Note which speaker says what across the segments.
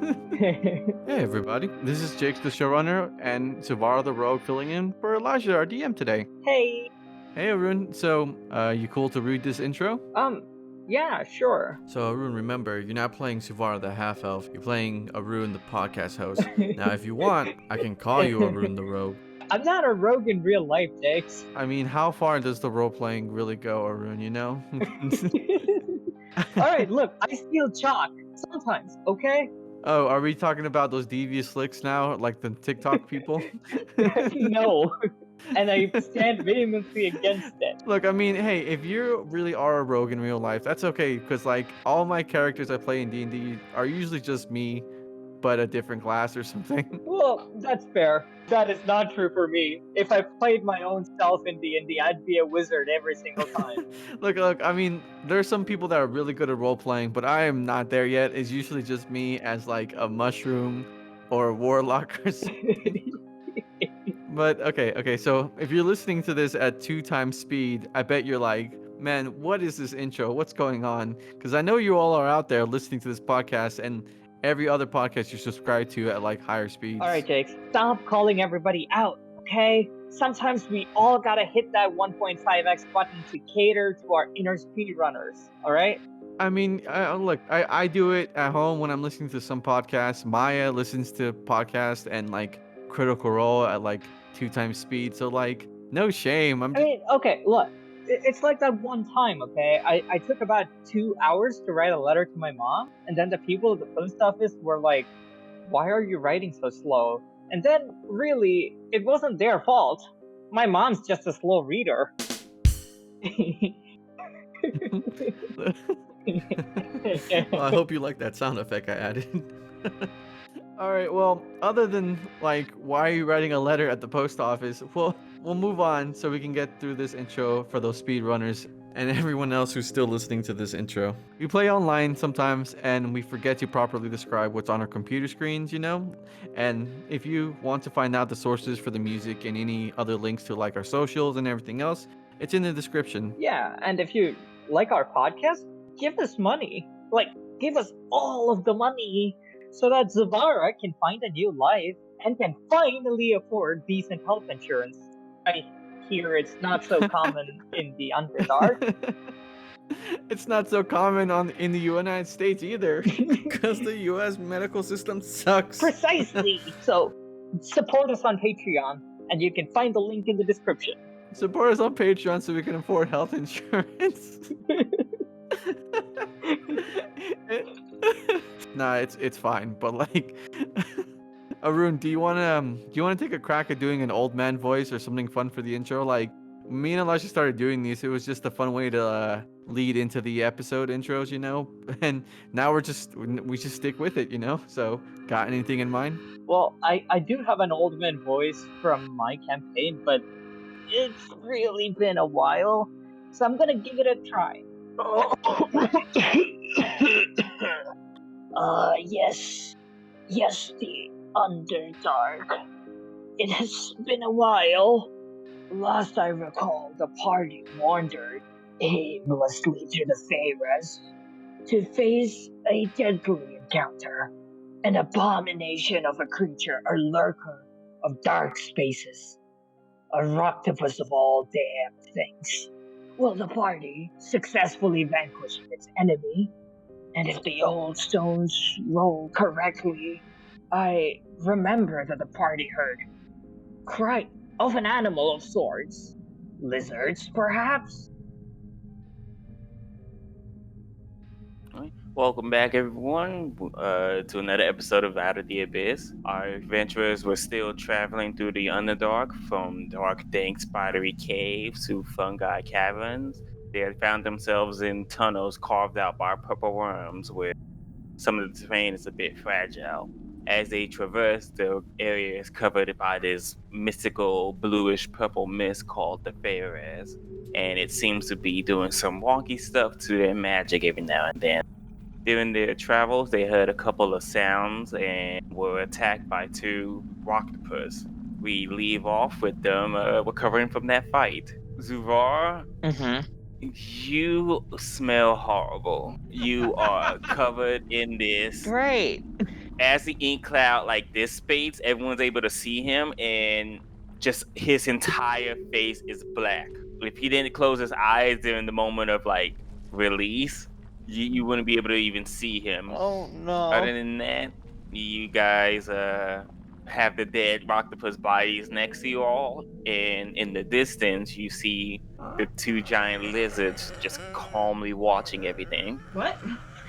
Speaker 1: Hey everybody, this is Jake the Showrunner and Savara the Rogue filling in for Elijah, our DM today.
Speaker 2: Hey.
Speaker 1: Hey Arun, so you cool to read this intro?
Speaker 2: Yeah, sure.
Speaker 1: So Arun, remember, you're not playing Savara the half-elf, you're playing Arun the podcast host. Now if you want, I can call you Arun the Rogue.
Speaker 2: I'm not a rogue in real life, Jakes.
Speaker 1: I mean, how far does the role-playing really go, Arun, you know?
Speaker 2: Alright, look, I steal chalk. Sometimes, okay?
Speaker 1: Oh, are we talking about those devious licks now, like the TikTok people?
Speaker 2: No. And I stand vehemently against it.
Speaker 1: Look, I mean, hey, if you really are a rogue in real life, that's okay, because like all my characters I play in D&D are usually just me, but a different class or something.
Speaker 2: Well, that's fair. That is not true for me. If I played my own self in D&D, I'd be a wizard every single time.
Speaker 1: Look, I mean, there's some people that are really good at role-playing, but I am not there yet. It's usually just me as like a mushroom or a warlock or something. But okay, so if you're listening to this at 2 times speed, I bet you're like, man, what is this intro? What's going on? Because I know you all are out there listening to this podcast and every other podcast you subscribe to at like higher speeds.
Speaker 2: Alright, Jake, stop calling everybody out, okay? Sometimes we all gotta hit that 1.5x button to cater to our inner speedrunners, alright?
Speaker 1: I mean, look, I do it at home when I'm listening to some podcasts. Maya listens to podcasts and like Critical Role at like 2 times speed. So like, no shame.
Speaker 2: I mean, okay, look, it's like that one time, okay? I took about 2 hours to write a letter to my mom, and then the people at the post office were like, why are you writing so slow? And then, really, it wasn't their fault. My mom's just a slow reader.
Speaker 1: Well, I hope you like that sound effect I added. All right, well, other than like, why are you writing a letter at the post office? Well, we'll move on so we can get through this intro for those speedrunners and everyone else who's still listening to this intro. We play online sometimes and we forget to properly describe what's on our computer screens, you know? And if you want to find out the sources for the music and any other links to like our socials and everything else, it's in the description.
Speaker 2: Yeah, and if you like our podcast, give us money. Like, give us all of the money so that Zavara can find a new life and can finally afford decent health insurance. I hear it's not so common in the Underdark.
Speaker 1: It's not so common in the United States either, because the U.S. medical system sucks.
Speaker 2: Precisely! So, support us on Patreon, and you can find the link in the description.
Speaker 1: Support us on Patreon so we can afford health insurance. Nah, it's fine. But like, Arun, do you wanna take a crack at doing an old man voice or something fun for the intro? Like, me and Elijah started doing these. It was just a fun way to lead into the episode intros, you know. And now we just stick with it, you know. So, got anything in mind?
Speaker 2: Well, I do have an old man voice from my campaign, but it's really been a while, so I'm gonna give it a try. Yes, the Underdark. It has been a while. Last I recall, the party wandered aimlessly through the Faeras to face a deadly encounter, an abomination of a creature, a lurker of dark spaces, a rocktopus of all damned things. Will the party successfully vanquish its enemy? And if the old stones roll correctly, I remember that the party heard cry of an animal of sorts. Lizards, perhaps?
Speaker 3: Welcome back, everyone, to another episode of Out of the Abyss. Our adventurers were still traveling through the Underdark, from dark, dank, spidery caves to fungi caverns. They had found themselves in tunnels carved out by purple worms, where some of the terrain is a bit fragile. As they traverse, the area is covered by this mystical bluish-purple mist called the Faeras, and it seems to be doing some wonky stuff to their magic every now and then. During their travels, they heard a couple of sounds and were attacked by 2 rocktopus. We leave off with them recovering from that fight. Zuvar, you smell horrible. You are covered in this
Speaker 4: Great.
Speaker 3: as the ink cloud like dissipates, everyone's able to see him, and just his entire face is black. If he didn't close his eyes during the moment of like release, you wouldn't be able to even see him.
Speaker 4: Oh no.
Speaker 3: Other than that, you guys have the dead octopus bodies next to you all, and in the distance you see the two giant lizards just calmly watching everything.
Speaker 5: What?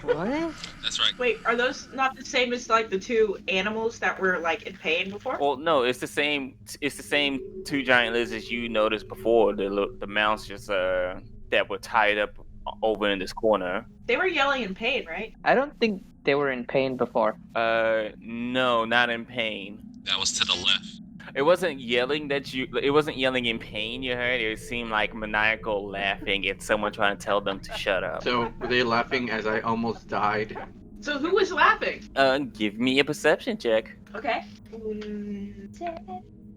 Speaker 4: What?
Speaker 6: That's right.
Speaker 5: Wait, are those not the same as like the two animals that were like in pain before?
Speaker 3: Well, no, it's the same. It's the same two giant lizards you noticed before. The monsters that were tied up over in this corner.
Speaker 5: They were yelling in pain, right?
Speaker 4: I don't think they were in pain before.
Speaker 3: No, not in pain.
Speaker 6: That was to the left.
Speaker 3: It wasn't yelling it wasn't yelling in pain you heard. It seemed like maniacal laughing and someone trying to tell them to shut up.
Speaker 1: So were they laughing as I almost died?
Speaker 5: So who was laughing?
Speaker 3: Give me a perception check.
Speaker 5: Okay.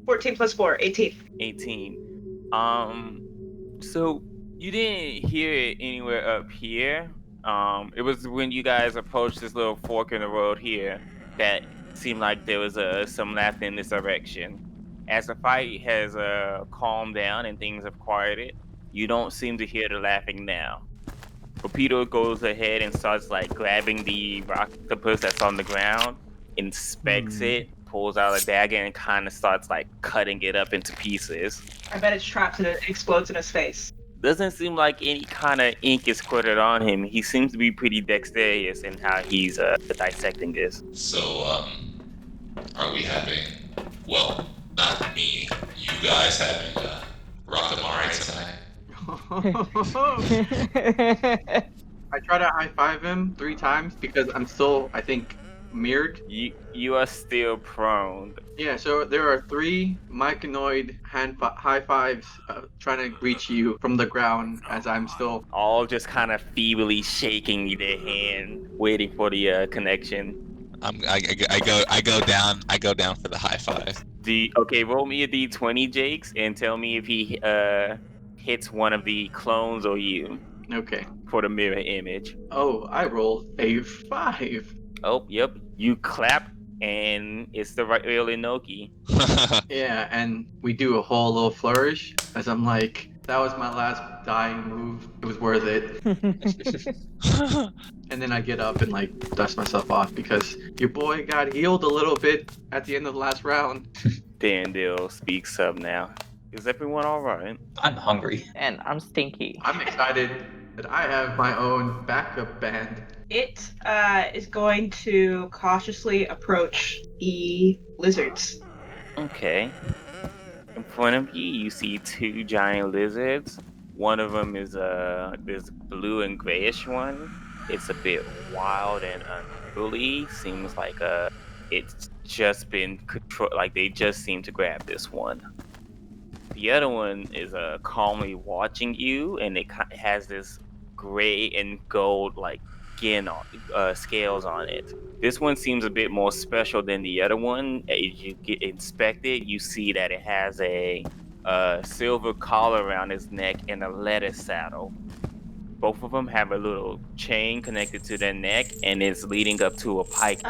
Speaker 5: 14 plus 4, 18.
Speaker 3: 18. So you didn't hear it anywhere up here. It was when you guys approached this little fork in the road here that seemed like there was some laughter in this direction. As the fight has calmed down and things have quieted, you don't seem to hear the laughing now. Rapido goes ahead and starts like grabbing the octopus that's on the ground, inspects it, pulls out a dagger, and kind of starts like cutting it up into pieces.
Speaker 5: I bet it's trapped and it explodes in his face.
Speaker 3: Doesn't seem like any kind of ink is squirted on him. He seems to be pretty dexterous in how he's dissecting this.
Speaker 6: So, are we having, well, not me, you guys having Rockamari tonight?
Speaker 1: I try to high five him 3 times because I'm still, I think, mirrored.
Speaker 3: You are still prone.
Speaker 1: Yeah, so there are 3 myconoid high fives trying to reach you from the ground as I'm still...
Speaker 3: All just kind of feebly shaking their hand, waiting for the connection.
Speaker 6: I go down for the high five.
Speaker 3: Okay, roll me a d20, Jakes, and tell me if he hits one of the clones or you.
Speaker 1: Okay.
Speaker 3: For the mirror image.
Speaker 1: Oh, I rolled a 5.
Speaker 3: Oh, yep. You clap, and it's the real Inoki.
Speaker 1: Yeah, and we do a whole little flourish as I'm like, that was my last dying move. It was worth it. And then I get up and like dust myself off because your boy got healed a little bit at the end of the last round.
Speaker 3: Dandil speaks up now. Is everyone all right?
Speaker 7: I'm hungry.
Speaker 4: And I'm stinky.
Speaker 1: I'm excited that I have my own backup band.
Speaker 5: It is going to cautiously approach the lizards.
Speaker 3: Okay. In front of you, you see 2 giant lizards. One of them is this blue and grayish one. It's a bit wild and unruly. Seems like it's just been controlled. Like they just seem to grab this one. The other one is calmly watching you, and it has this gray and gold like skin on scales on it. This one seems a bit more special than the other one. As you get inspected, you see that it has a silver collar around its neck and a leather saddle. Both of them have a little chain connected to their neck, and it's leading up to a pike.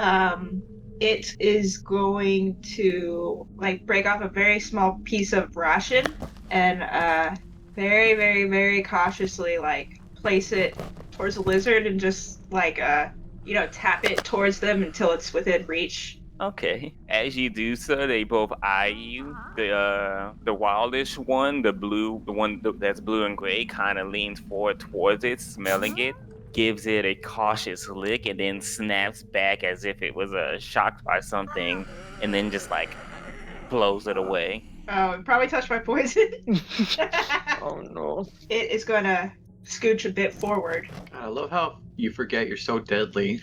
Speaker 5: It is going to like break off a very small piece of ration and very, very, very cautiously like place it towards the lizard and just like tap it towards them until it's within reach.
Speaker 3: Okay. As you do so, they both eye you. The wildish one, the one that's blue and gray, kind of leans forward towards it, smelling it, gives it a cautious lick, and then snaps back as if it was shocked by something, and then just like blows it away.
Speaker 5: Oh, it probably touched my poison.
Speaker 4: Oh no.
Speaker 5: It is going to scooch a bit forward.
Speaker 1: God, I love how you forget you're so deadly.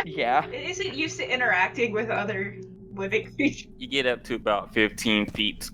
Speaker 4: Yeah.
Speaker 5: It isn't used to interacting with other living creatures.
Speaker 3: You get up to about 15 feet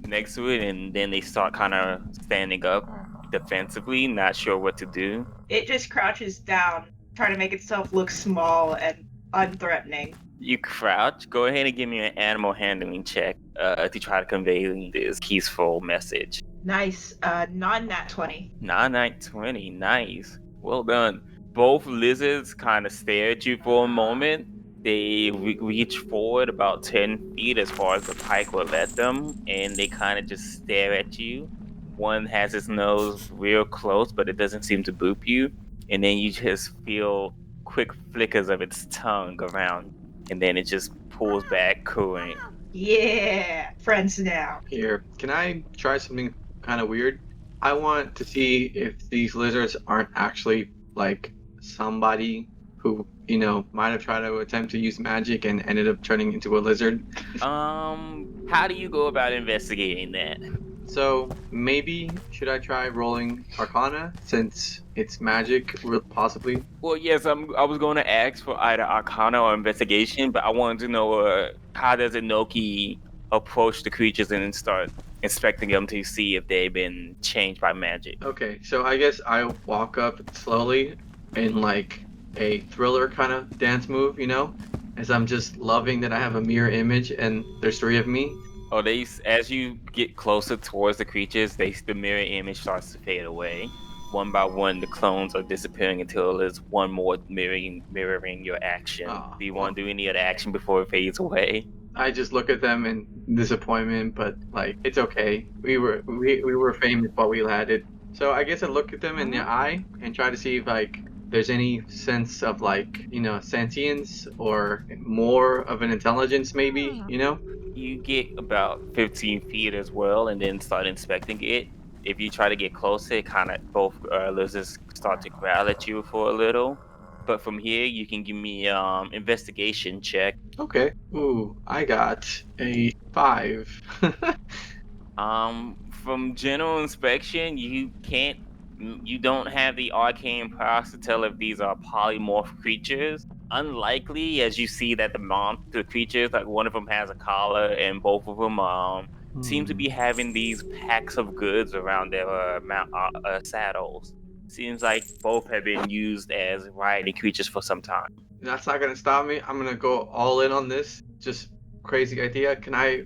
Speaker 3: next to it, and then they start kind of standing up defensively, not sure what to do.
Speaker 5: It just crouches down, trying to make itself look small and unthreatening.
Speaker 3: You crouch. Go ahead and give me an animal handling check to try to convey this peaceful message.
Speaker 5: Nice. Non-nat 20.
Speaker 3: Non-nat 20. Nice. Well done. Both lizards kind of stare at you for a moment, They reach forward about 10 feet as far as the pike will let them, and they kind of just stare at you. One has its nose real close, but it doesn't seem to boop you. And then you just feel quick flickers of its tongue around, and then it just pulls back, cooing.
Speaker 5: Yeah, friends now.
Speaker 1: Here, can I try something kind of weird? I want to see if these lizards aren't actually like somebody who, might have tried to attempt to use magic and ended up turning into a lizard.
Speaker 3: How do you go about investigating that?
Speaker 1: So maybe should I try rolling Arcana since it's magic, possibly?
Speaker 3: Well, yes, I was going to ask for either Arcana or Investigation, but I wanted to know how does Inoki approach the creatures and start inspecting them to see if they've been changed by magic.
Speaker 1: Okay, so I guess I walk up slowly in like a thriller kind of dance move, as I'm just loving that I have a mirror image and there's 3 of me.
Speaker 3: Oh, as you get closer towards the creatures, the mirror image starts to fade away. One by one, the clones are disappearing until there's one more mirroring your action. Do you want to do any other action before it fades away?
Speaker 1: I just look at them in disappointment, but like it's okay. We were famous while we had it. So I guess I look at them in the eye and try to see if like there's any sense of like sentience or more of an intelligence, maybe.
Speaker 3: You get about 15 feet as well, and then start inspecting it. If you try to get closer, it kind of both lizards start to growl at you for a little. But from here, you can give me investigation check.
Speaker 1: Okay. Ooh, I got a 5.
Speaker 3: From general inspection, you don't have the arcane powers to tell if these are polymorph creatures. Unlikely, as you see that the creatures, like one of them has a collar, and both of them seem to be having these packs of goods around their saddles. Seems like both have been used as riding creatures for some time.
Speaker 1: That's not gonna stop me. I'm gonna go all in on this. Just crazy idea. Can I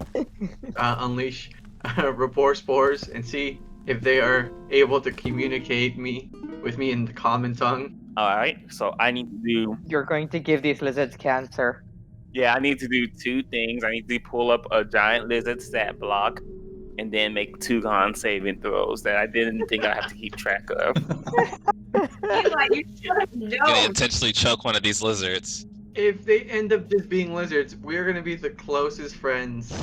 Speaker 1: unleash rapport spores and see if they are able to communicate with me in the common tongue?
Speaker 3: Alright, so I need to do...
Speaker 4: You're going to give these lizards cancer.
Speaker 3: Yeah, I need to do 2 things. I need to pull up a giant lizard stat block and then make 2 con saving throws that I didn't think I have to keep track of.
Speaker 5: Eli, you should have
Speaker 6: Gonna
Speaker 5: known.
Speaker 6: intentionally choke one of these lizards.
Speaker 1: If they end up just being lizards, we're gonna be the closest friends.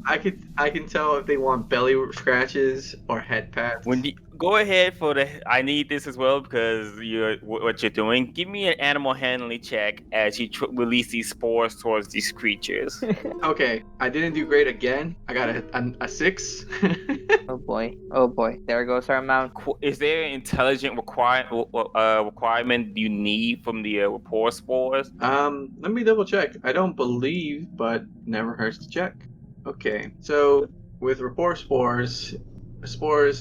Speaker 1: I can tell if they want belly scratches or head pats.
Speaker 3: Go ahead for I need this as well because what you're doing. Give me an animal handling check as you release these spores towards these creatures.
Speaker 1: Okay, I didn't do great again. I got a 6.
Speaker 4: Oh boy. There goes our amount.
Speaker 3: Is there an intelligent requirement you need from the rapport spores?
Speaker 1: Let me double check. I don't believe, but never hurts to check. Okay, so with rapport spores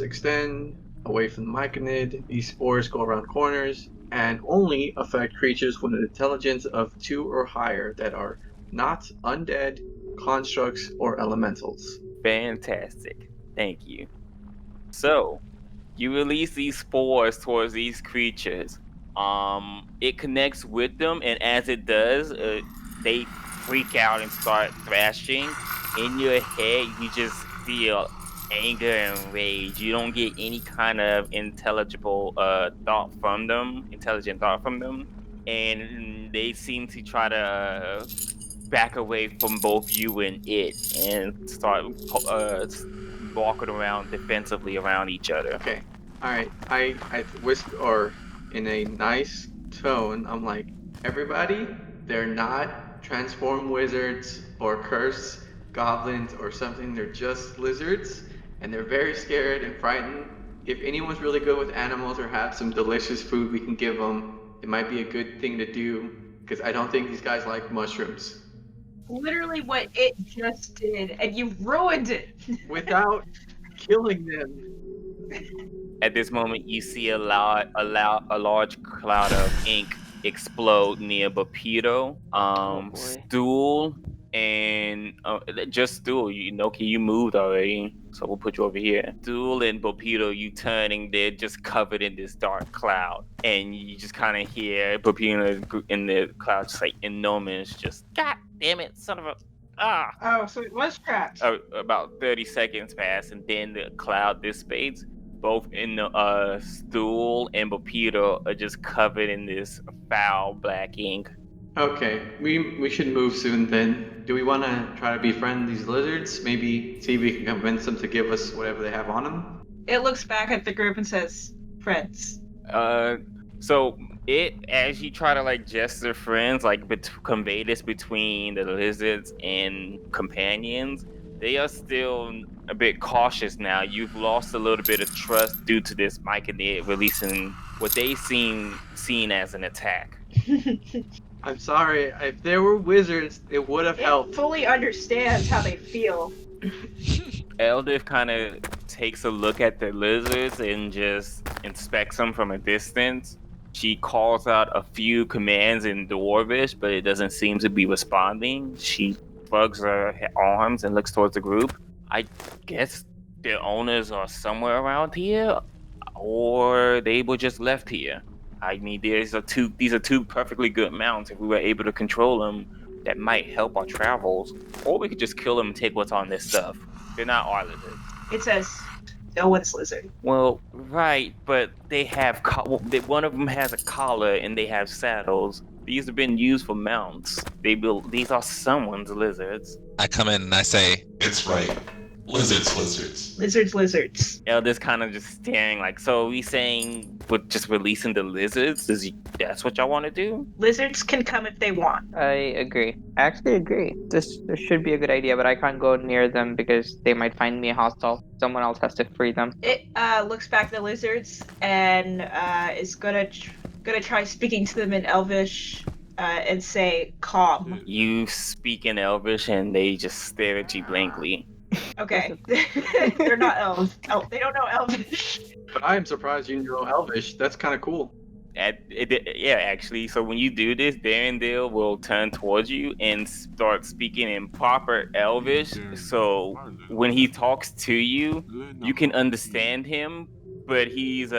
Speaker 1: extend away from the myconid. These spores go around corners and only affect creatures with an intelligence of 2 or higher that are not undead, constructs, or elementals.
Speaker 3: Fantastic. Thank you. So, you release these spores towards these creatures. It connects with them, and as it does, they freak out and start thrashing. In your head, you just feel anger and rage. You don't get any kind of intelligent thought from them, and they seem to try to back away from both you and it and start walking around defensively around each other.
Speaker 1: Okay, all right. I whisper, or in a nice tone, I'm like, everybody, they're not transformed wizards or cursed goblins or something. They're just lizards, and they're very scared and frightened. If anyone's really good with animals or have some delicious food we can give them, it might be a good thing to do, because I don't think these guys like mushrooms.
Speaker 5: Literally what it just did, and you ruined it.
Speaker 1: Without killing them.
Speaker 3: At this moment, you see a large cloud of ink explode near Bapito.
Speaker 4: boy.
Speaker 3: Stool And just Stool, you moved already, so we'll put you over here. Stool and Bopito, you turning, they're just covered in this dark cloud, and you just kind of hear Bopito in the cloud just like enormous, just God damn it, son of a
Speaker 5: Oh, so it was trapped.
Speaker 3: About 30 seconds pass, and then the cloud dissipates. Both in the Stool and Bopito are just covered in this foul black ink.
Speaker 1: Okay, we should move soon then. Do we want to try to befriend these lizards? Maybe see if we can convince them to give us whatever they have on them?
Speaker 5: It looks back at the group and says, friends.
Speaker 3: So as you try to like gesture friends, like convey this between the lizards and companions, they are still a bit cautious now. You've lost a little bit of trust due to this Myconid releasing what they seen as an attack.
Speaker 1: I'm sorry, if there were wizards, it would have helped.
Speaker 5: It fully understands how they feel.
Speaker 3: Eldif kind of takes a look at the lizards and just inspects them from a distance. She calls out a few commands in Dwarvish, but it doesn't seem to be responding. She shrugs her arms and looks towards the group. I guess their owners are somewhere around here, or they were just left here. I mean, these are two perfectly good mounts. If we were able to control them, that might help our travels. Or we could just kill them and take what's on this stuff. They're not our lizards.
Speaker 5: It says, no one's lizard.
Speaker 3: Well, right, but they have one of them has a collar and they have saddles. These have been used for mounts. These are someone's lizards.
Speaker 6: I come in and I say, it's right. Lizards.
Speaker 5: Lizards.
Speaker 3: Elder's kind of just staring like, so are we saying we're just releasing the lizards? That's what y'all want to do?
Speaker 5: Lizards can come if they want.
Speaker 4: I agree. I actually agree. This should be a good idea, but I can't go near them because they might find me hostile. Someone else has to free them.
Speaker 5: It looks back at the lizards and is gonna try speaking to them in Elvish and say, calm.
Speaker 3: You speak in Elvish and they just stare at you blankly.
Speaker 5: Okay. They're not elves. They don't know Elvish.
Speaker 1: But I am surprised you know Elvish. That's kind of cool.
Speaker 3: Yeah, actually. So when you do this, Darendale will turn towards you and start speaking in proper Elvish. So when he talks to you, you can understand him, but he's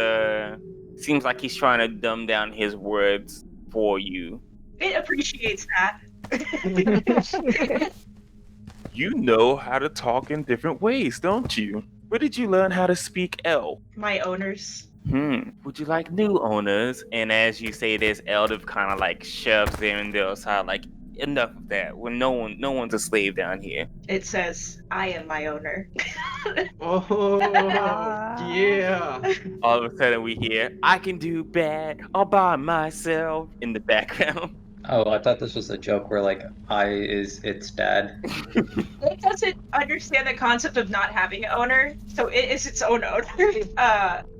Speaker 3: seems like he's trying to dumb down his words for you.
Speaker 5: It appreciates that.
Speaker 3: You know how to talk in different ways, don't you? Where did you learn how to speak Elf?
Speaker 5: My owners.
Speaker 3: Would you like new owners? And as you say this, Eldif kind of like shoves Darendale aside, like, enough of that. Well, no one's a slave down here.
Speaker 5: It says, I am my owner.
Speaker 1: Oh, yeah.
Speaker 3: All of a sudden we hear, I can do bad all by myself in the background.
Speaker 7: Oh, I thought this was a joke where, like, I is its dad.
Speaker 5: It doesn't understand the concept of not having an owner, so it is its own owner.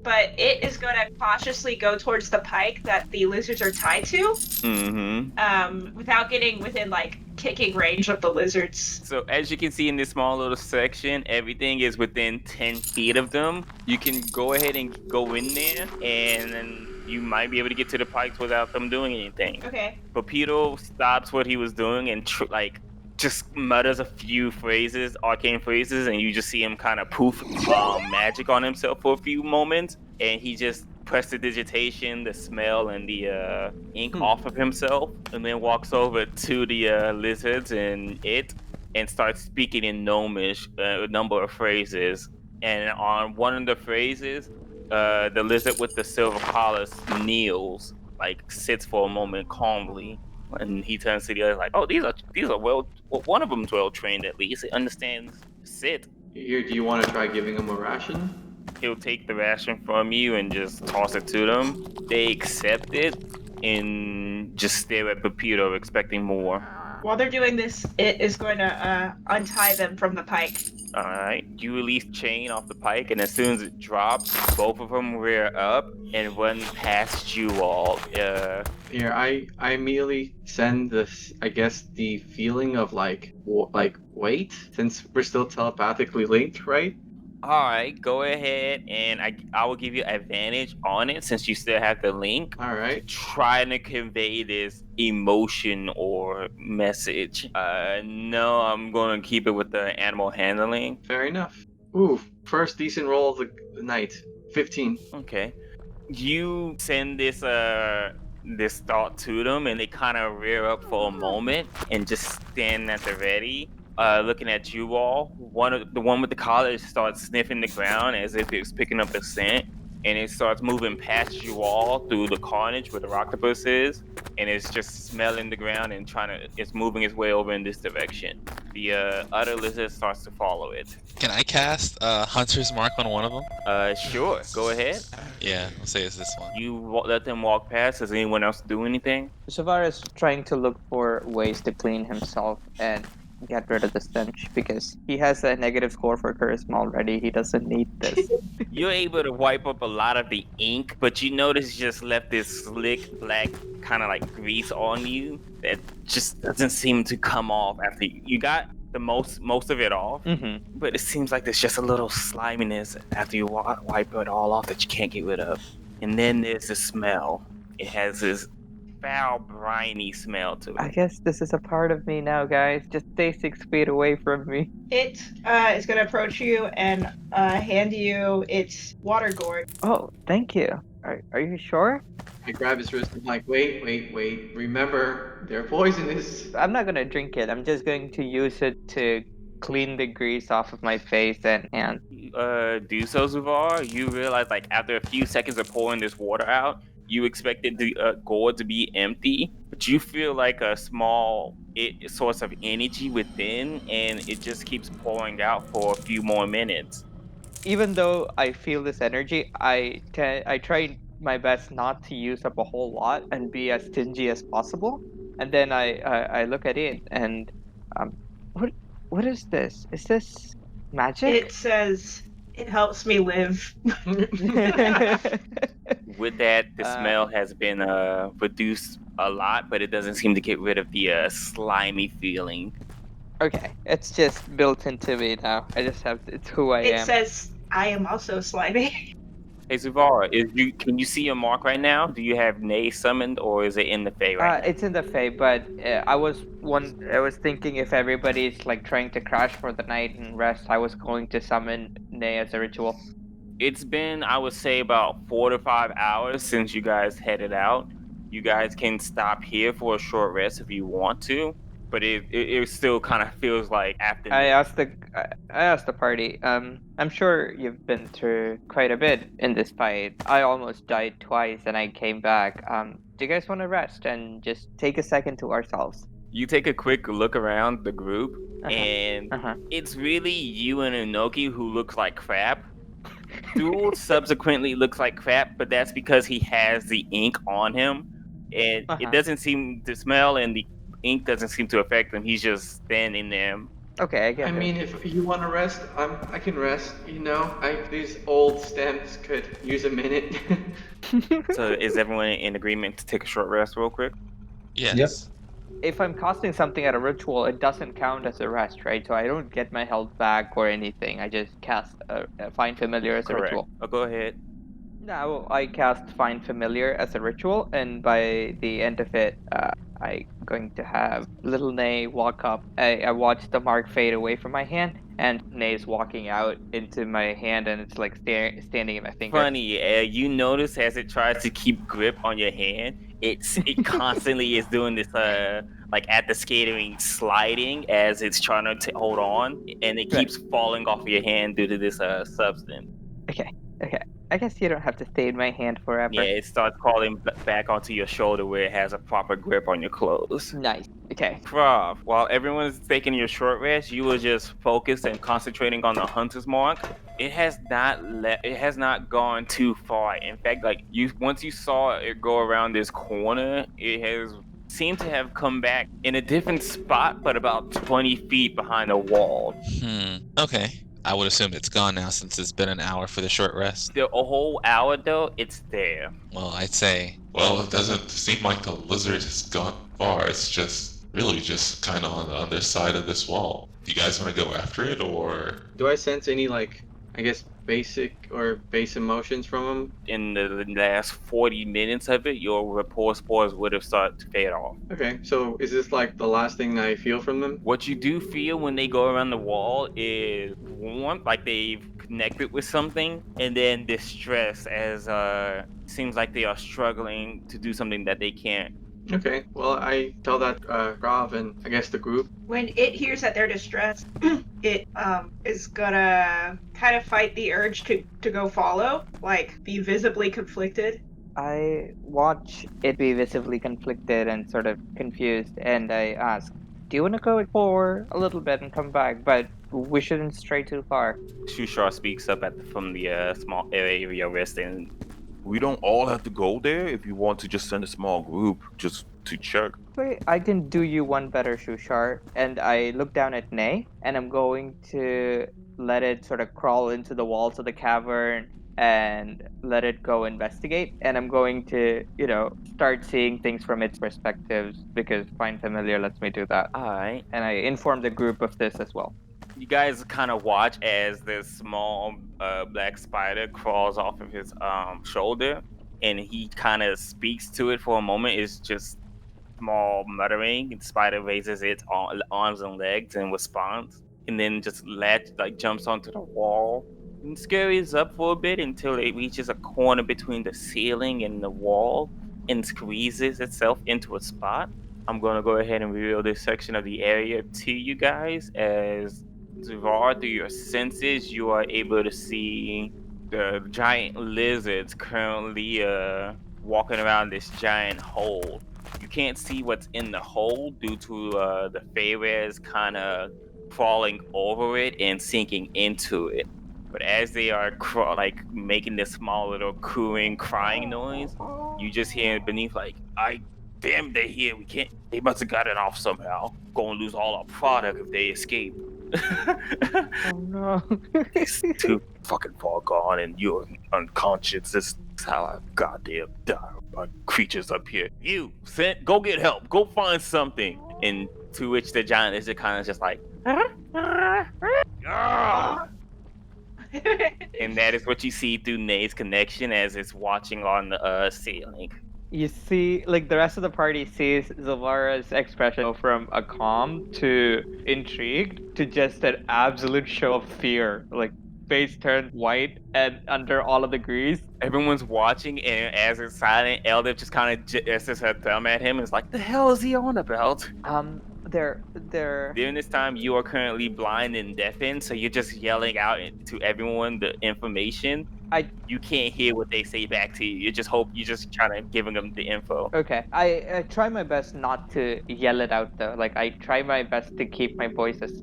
Speaker 5: But it is going to cautiously go towards the pike that the lizards are tied to. Without getting within, like, kicking range of the lizards.
Speaker 3: So as you can see in this small little section, everything is within 10 feet of them. You can go ahead and go in there, and then you might be able to get to the pikes without them doing anything.
Speaker 5: Okay.
Speaker 3: Bopito stops what he was doing and just mutters a few phrases, arcane phrases, and you just see him kind of poof magic on himself for a few moments, and he just prestidigitation, the smell, and the ink off of himself, and then walks over to the lizards and starts speaking in Gnomish a number of phrases. And on one of the phrases, the lizard with the silver collar kneels, like sits for a moment calmly, and he turns to the other like, "Oh, these are well, one of them's well trained at least. It understands sit."
Speaker 1: Here, do you want to try giving him a ration?
Speaker 3: He'll take the ration from you and just toss it to them. They accept it and just stare at Bopito, expecting more.
Speaker 5: While they're doing this, it is going to untie them from the pike.
Speaker 3: Alright, you release chain off the pike, and as soon as it drops, both of them rear up and run past you all.
Speaker 1: Here, I immediately send this, I guess, the feeling of like wait, since we're still telepathically linked, right?
Speaker 3: All right, go ahead, and I will give you advantage on it since you still have the link.
Speaker 1: All right.
Speaker 3: Trying to convey this emotion or message. No, I'm going to keep it with the animal handling.
Speaker 1: Fair enough. Ooh, first decent roll of the night. 15.
Speaker 3: Okay. You send this thought to them, and they kind of rear up for a moment and just stand at the ready. Looking at you all, the one with the collar starts sniffing the ground as if it's picking up a scent, and it starts moving past you all through the carnage where the rocktopus is, and it's just smelling the ground and it's moving its way over in this direction. The other lizard starts to follow it.
Speaker 6: Can I cast Hunter's Mark on one of them?
Speaker 3: Sure, go ahead.
Speaker 6: Yeah, I'll say it's this one.
Speaker 3: You let them walk past. Does anyone else do anything?
Speaker 4: Savar is trying to look for ways to clean himself and get rid of the stench because he has a negative score for charisma already. He doesn't need this.
Speaker 3: You're able to wipe up a lot of the ink, but you notice you just left this slick black kind of like grease on you that just doesn't seem to come off after you got the most of it off.
Speaker 4: Mm-hmm.
Speaker 3: But it seems like there's just a little sliminess after you wipe it all off that you can't get rid of. And then there's the smell. It has this foul, briny smell to
Speaker 4: I
Speaker 3: it.
Speaker 4: guess this is a part of me now, guys. Just stay 6 feet away from me.
Speaker 5: It is going to approach you and hand you its water gourd.
Speaker 4: Oh, thank you. Are you sure?
Speaker 1: I grab his wrist and I'm like, wait. Remember, they're poisonous.
Speaker 4: I'm not gonna drink it. I'm just going to use it to clean the grease off of my face and hands.
Speaker 3: Do so, Zuvar. You realize, like, after a few seconds of pouring this water out, you expected the gourd to be empty, but you feel like a small source of energy within, and it just keeps pouring out for a few more minutes.
Speaker 4: Even though I feel this energy, I try my best not to use up a whole lot and be as stingy as possible. And then I look at it and what is this? Is this magic?
Speaker 5: It says it helps me live.
Speaker 3: With that, the smell has been reduced a lot, but it doesn't seem to get rid of the slimy feeling.
Speaker 4: Okay, it's just built into me now. I just have it's who I am.
Speaker 5: It says I am also slimy.
Speaker 3: Hey, Zuvar, can you see your mark right now? Do you have Nay summoned, or is it in the Fae right now?
Speaker 4: It's in the Fae, but I was thinking if everybody's like trying to crash for the night and rest, I was going to summon Nay as a ritual.
Speaker 3: It's been, I would say, about 4 to 5 hours since you guys headed out. You guys can stop here for a short rest if you want to, but it still kind of feels like afternoon.
Speaker 4: I asked the party. I'm sure you've been through quite a bit in this fight. I almost died twice and I came back. Do you guys want to rest and just take a second to ourselves?
Speaker 3: You take a quick look around the group, and it's really you and Inoki who looks like crap. Duel subsequently looks like crap, but that's because he has the ink on him, and it doesn't seem to smell, and the ink doesn't seem to affect him. He's just standing there.
Speaker 4: Okay, I get it.
Speaker 1: I mean, if you want to rest, I can rest. You know, these old stems could use a minute.
Speaker 3: So is everyone in agreement to take a short rest real quick?
Speaker 6: Yes.
Speaker 7: Yep.
Speaker 4: If I'm casting something at a ritual, it doesn't count as a rest, right? So I don't get my health back or anything. I just cast Find Familiar as a
Speaker 3: Correct.
Speaker 4: ritual.
Speaker 3: Oh, go ahead.
Speaker 4: Now I cast Find Familiar as a ritual, and by the end of it, I'm going to have little Nay walk up. I watch the mark fade away from my hand, and Nay's walking out into my hand, and it's like standing in my finger.
Speaker 3: Funny, you notice as it tries to keep grip on your hand, it constantly is doing this like at the skatering sliding as it's trying to hold on, and it keeps falling off your hand due to this substance.
Speaker 4: Okay. I guess you don't have to stay in my hand forever.
Speaker 3: Yeah, it starts crawling back onto your shoulder where it has a proper grip on your clothes.
Speaker 4: Nice. Okay.
Speaker 3: Krav, while everyone's taking your short rest, you were just focused and concentrating on the hunter's mark. It has not gone too far. In fact, like once you saw it go around this corner, it has seemed to have come back in a different spot, but about 20 feet behind a wall.
Speaker 6: Okay. I would assume it's gone now since it's been an hour for the short rest.
Speaker 3: A whole hour though, it's there.
Speaker 6: Well, I'd say.
Speaker 8: Well, it doesn't seem like the lizard has gone far. It's just kind of on the underside of this wall. Do you guys want to go after it, or?
Speaker 1: Do I sense any like I guess, base emotions from him.
Speaker 3: In the last 40 minutes of it, your rapport spores would have started to fade off.
Speaker 1: Okay, so is this like the last thing I feel from them?
Speaker 3: What you do feel when they go around the wall is warmth, like they've connected with something, and then distress, as seems like they are struggling to do something that they can't.
Speaker 1: Okay, well, I tell that Grav and I guess the group.
Speaker 5: When it hears that they're distressed, it is gonna kind of fight the urge to go follow, like be visibly conflicted.
Speaker 4: I watch it be visibly conflicted and sort of confused, and I ask, do you want to go for a little bit and come back? But we shouldn't stray too far.
Speaker 3: Shushar speaks up from the small area resting.
Speaker 9: We don't all have to go there. If you want to just send a small group just to check.
Speaker 4: Wait, I can do you one better, Shushar. And I look down at Nay, and I'm going to let it sort of crawl into the walls of the cavern and let it go investigate. And I'm going to, start seeing things from its perspectives, because Find Familiar lets me do that.
Speaker 3: Alright.
Speaker 4: And I inform the group of this as well.
Speaker 3: You guys kind of watch as this small black spider crawls off of his shoulder, and he kind of speaks to it for a moment. It's just small muttering. The spider raises its arms and legs in response, and then just jumps onto the wall and scurries up for a bit until it reaches a corner between the ceiling and the wall and squeezes itself into a spot. I'm going to go ahead and reveal this section of the area to you guys. As Zavar, through your senses, you are able to see the giant lizards currently walking around this giant hole. You can't see what's in the hole due to the Feyres kind of crawling over it and sinking into it. But as they are making this small little cooing, crying noise, you just hear beneath damn, they're here. We can't. They must have got it off somehow. Gonna lose all our product if they escape.
Speaker 4: Oh no.
Speaker 9: It's too fucking far gone and you're unconscious. This is how I goddamn die by creatures up here.
Speaker 3: You, go get help. Go find something. And to which the giant is kind of just like, "Ah!" And that is what you see through Nay's connection as it's watching on the ceiling.
Speaker 4: You see, the rest of the party sees Zalvara's expression from a calm to intrigued to just an absolute show of fear. Face turned white and under all of the grease.
Speaker 3: Everyone's watching, and as it's silent, Eldip just kind of gests her thumb at him and is like, the hell is he on about?
Speaker 4: They're
Speaker 3: During this time, you are currently blind and deafened, so you're just yelling out to everyone the information. You can't hear what they say back to you. You're just trying to giving them the info.
Speaker 4: Okay. I try my best not to yell it out though. I try my best to keep my voice as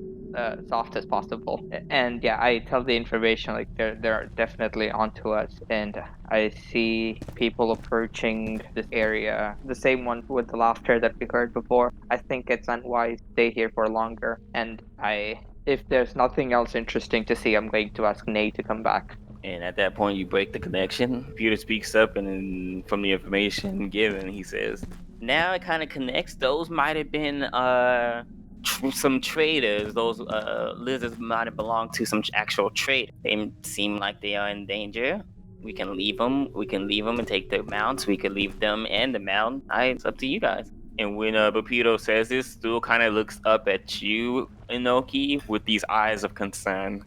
Speaker 4: soft as possible. And yeah, I tell the information they're definitely onto us, and I see people approaching this area, the same one with the laughter that we heard before. I think it's unwise to stay here for longer, and if there's nothing else interesting to see, I'm going to ask Nay to come back.
Speaker 3: And at that point, you break the connection. Peter speaks up, and then from the information given, he says, now it kind of connects. Those might have been some traders. Those lizards might have belonged to some actual trader. They seem like they are in danger. We can leave them. We can leave them and take their mounts. We could leave them and the mount. It's up to you guys. And when Bapito says this, Stu kind of looks up at you, Inoki, with these eyes of concern.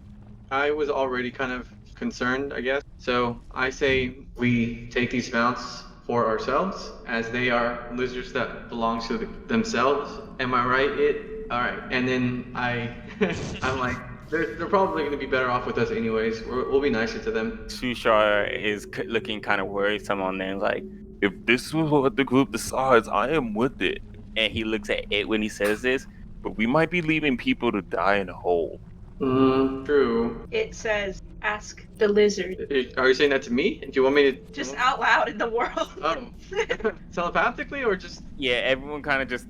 Speaker 1: I was already kind of concerned, I guess. So I say we take these mounts for ourselves, as they are lizards that belong to themselves. Am I right? All right. And then I'm like, they're probably going to be better off with us anyways. We'll be nicer to them.
Speaker 3: Shushar is looking kind of worrisome on them, like,
Speaker 9: if this is what the group decides, I am with it.
Speaker 3: And he looks at it when he says this.
Speaker 9: But we might be leaving people to die in a hole.
Speaker 1: True.
Speaker 5: It says, ask the lizard.
Speaker 1: Are you saying that to me? Do you want me to...
Speaker 5: Just out loud in the world.
Speaker 1: Oh. Telepathically or just...
Speaker 3: Yeah, everyone kind of just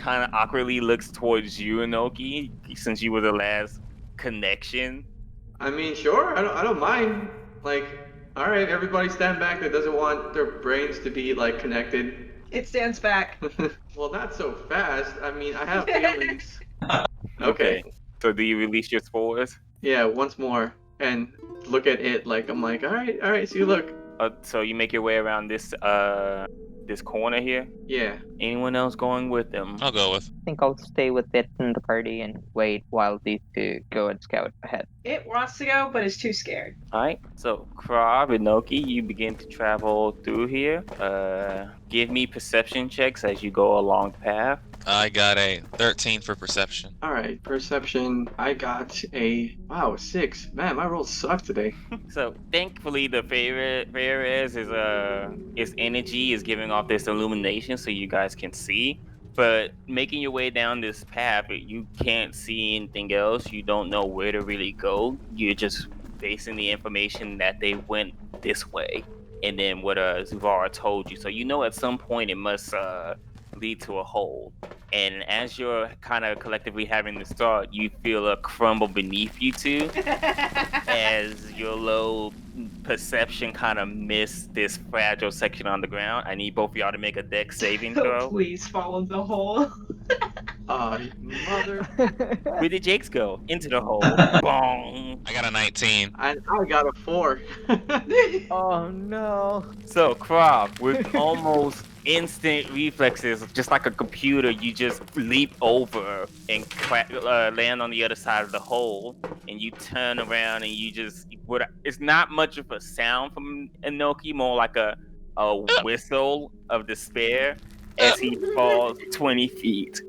Speaker 3: awkwardly looks towards you, Inoki, since you were the last connection.
Speaker 1: I mean, sure. I don't mind. All right, everybody stand back that doesn't want their brains to be, connected.
Speaker 5: It stands back.
Speaker 1: Well, not so fast. I mean, I have feelings. Okay.
Speaker 3: So do you release your spores?
Speaker 1: Yeah, once more. And look at it like I'm like, all right, see, look.
Speaker 3: So you make your way around this corner here.
Speaker 1: Yeah.
Speaker 3: Anyone else going with them?
Speaker 8: I'll go with.
Speaker 4: I think I'll stay with it in the party and wait while these two go and scout ahead.
Speaker 5: It wants to go, but is too scared.
Speaker 3: All right. So Krav and Noki, you begin to travel through here. Give me perception checks as you go along the path.
Speaker 8: I got a 13 for perception.
Speaker 1: All right, perception. I got a 6. Man, my rolls suck today.
Speaker 3: So thankfully, the Ferris is its energy is giving off this illumination, so you guys can see. But making your way down this path, you can't see anything else. You don't know where to really go. You're just basing the information that they went this way, and then what Zuvara told you. So you know at some point it must lead to a hole. And as you're kind of collectively having this thought, you feel a crumble beneath you two as your low perception kind of missed this fragile section on the ground. I need both of y'all to make a dex saving throw.
Speaker 5: Please follow the hole.
Speaker 1: Mother.
Speaker 3: Where did Jakes go? Into the hole. Bong.
Speaker 8: I got a 19.
Speaker 1: I got a 4.
Speaker 4: Oh no.
Speaker 3: So, Krav, with almost instant reflexes, just like a computer, you just leap over and land on the other side of the hole, and you turn around and you just, it's not much of a sound from Inoki, more like a whistle of despair as he falls 20 feet.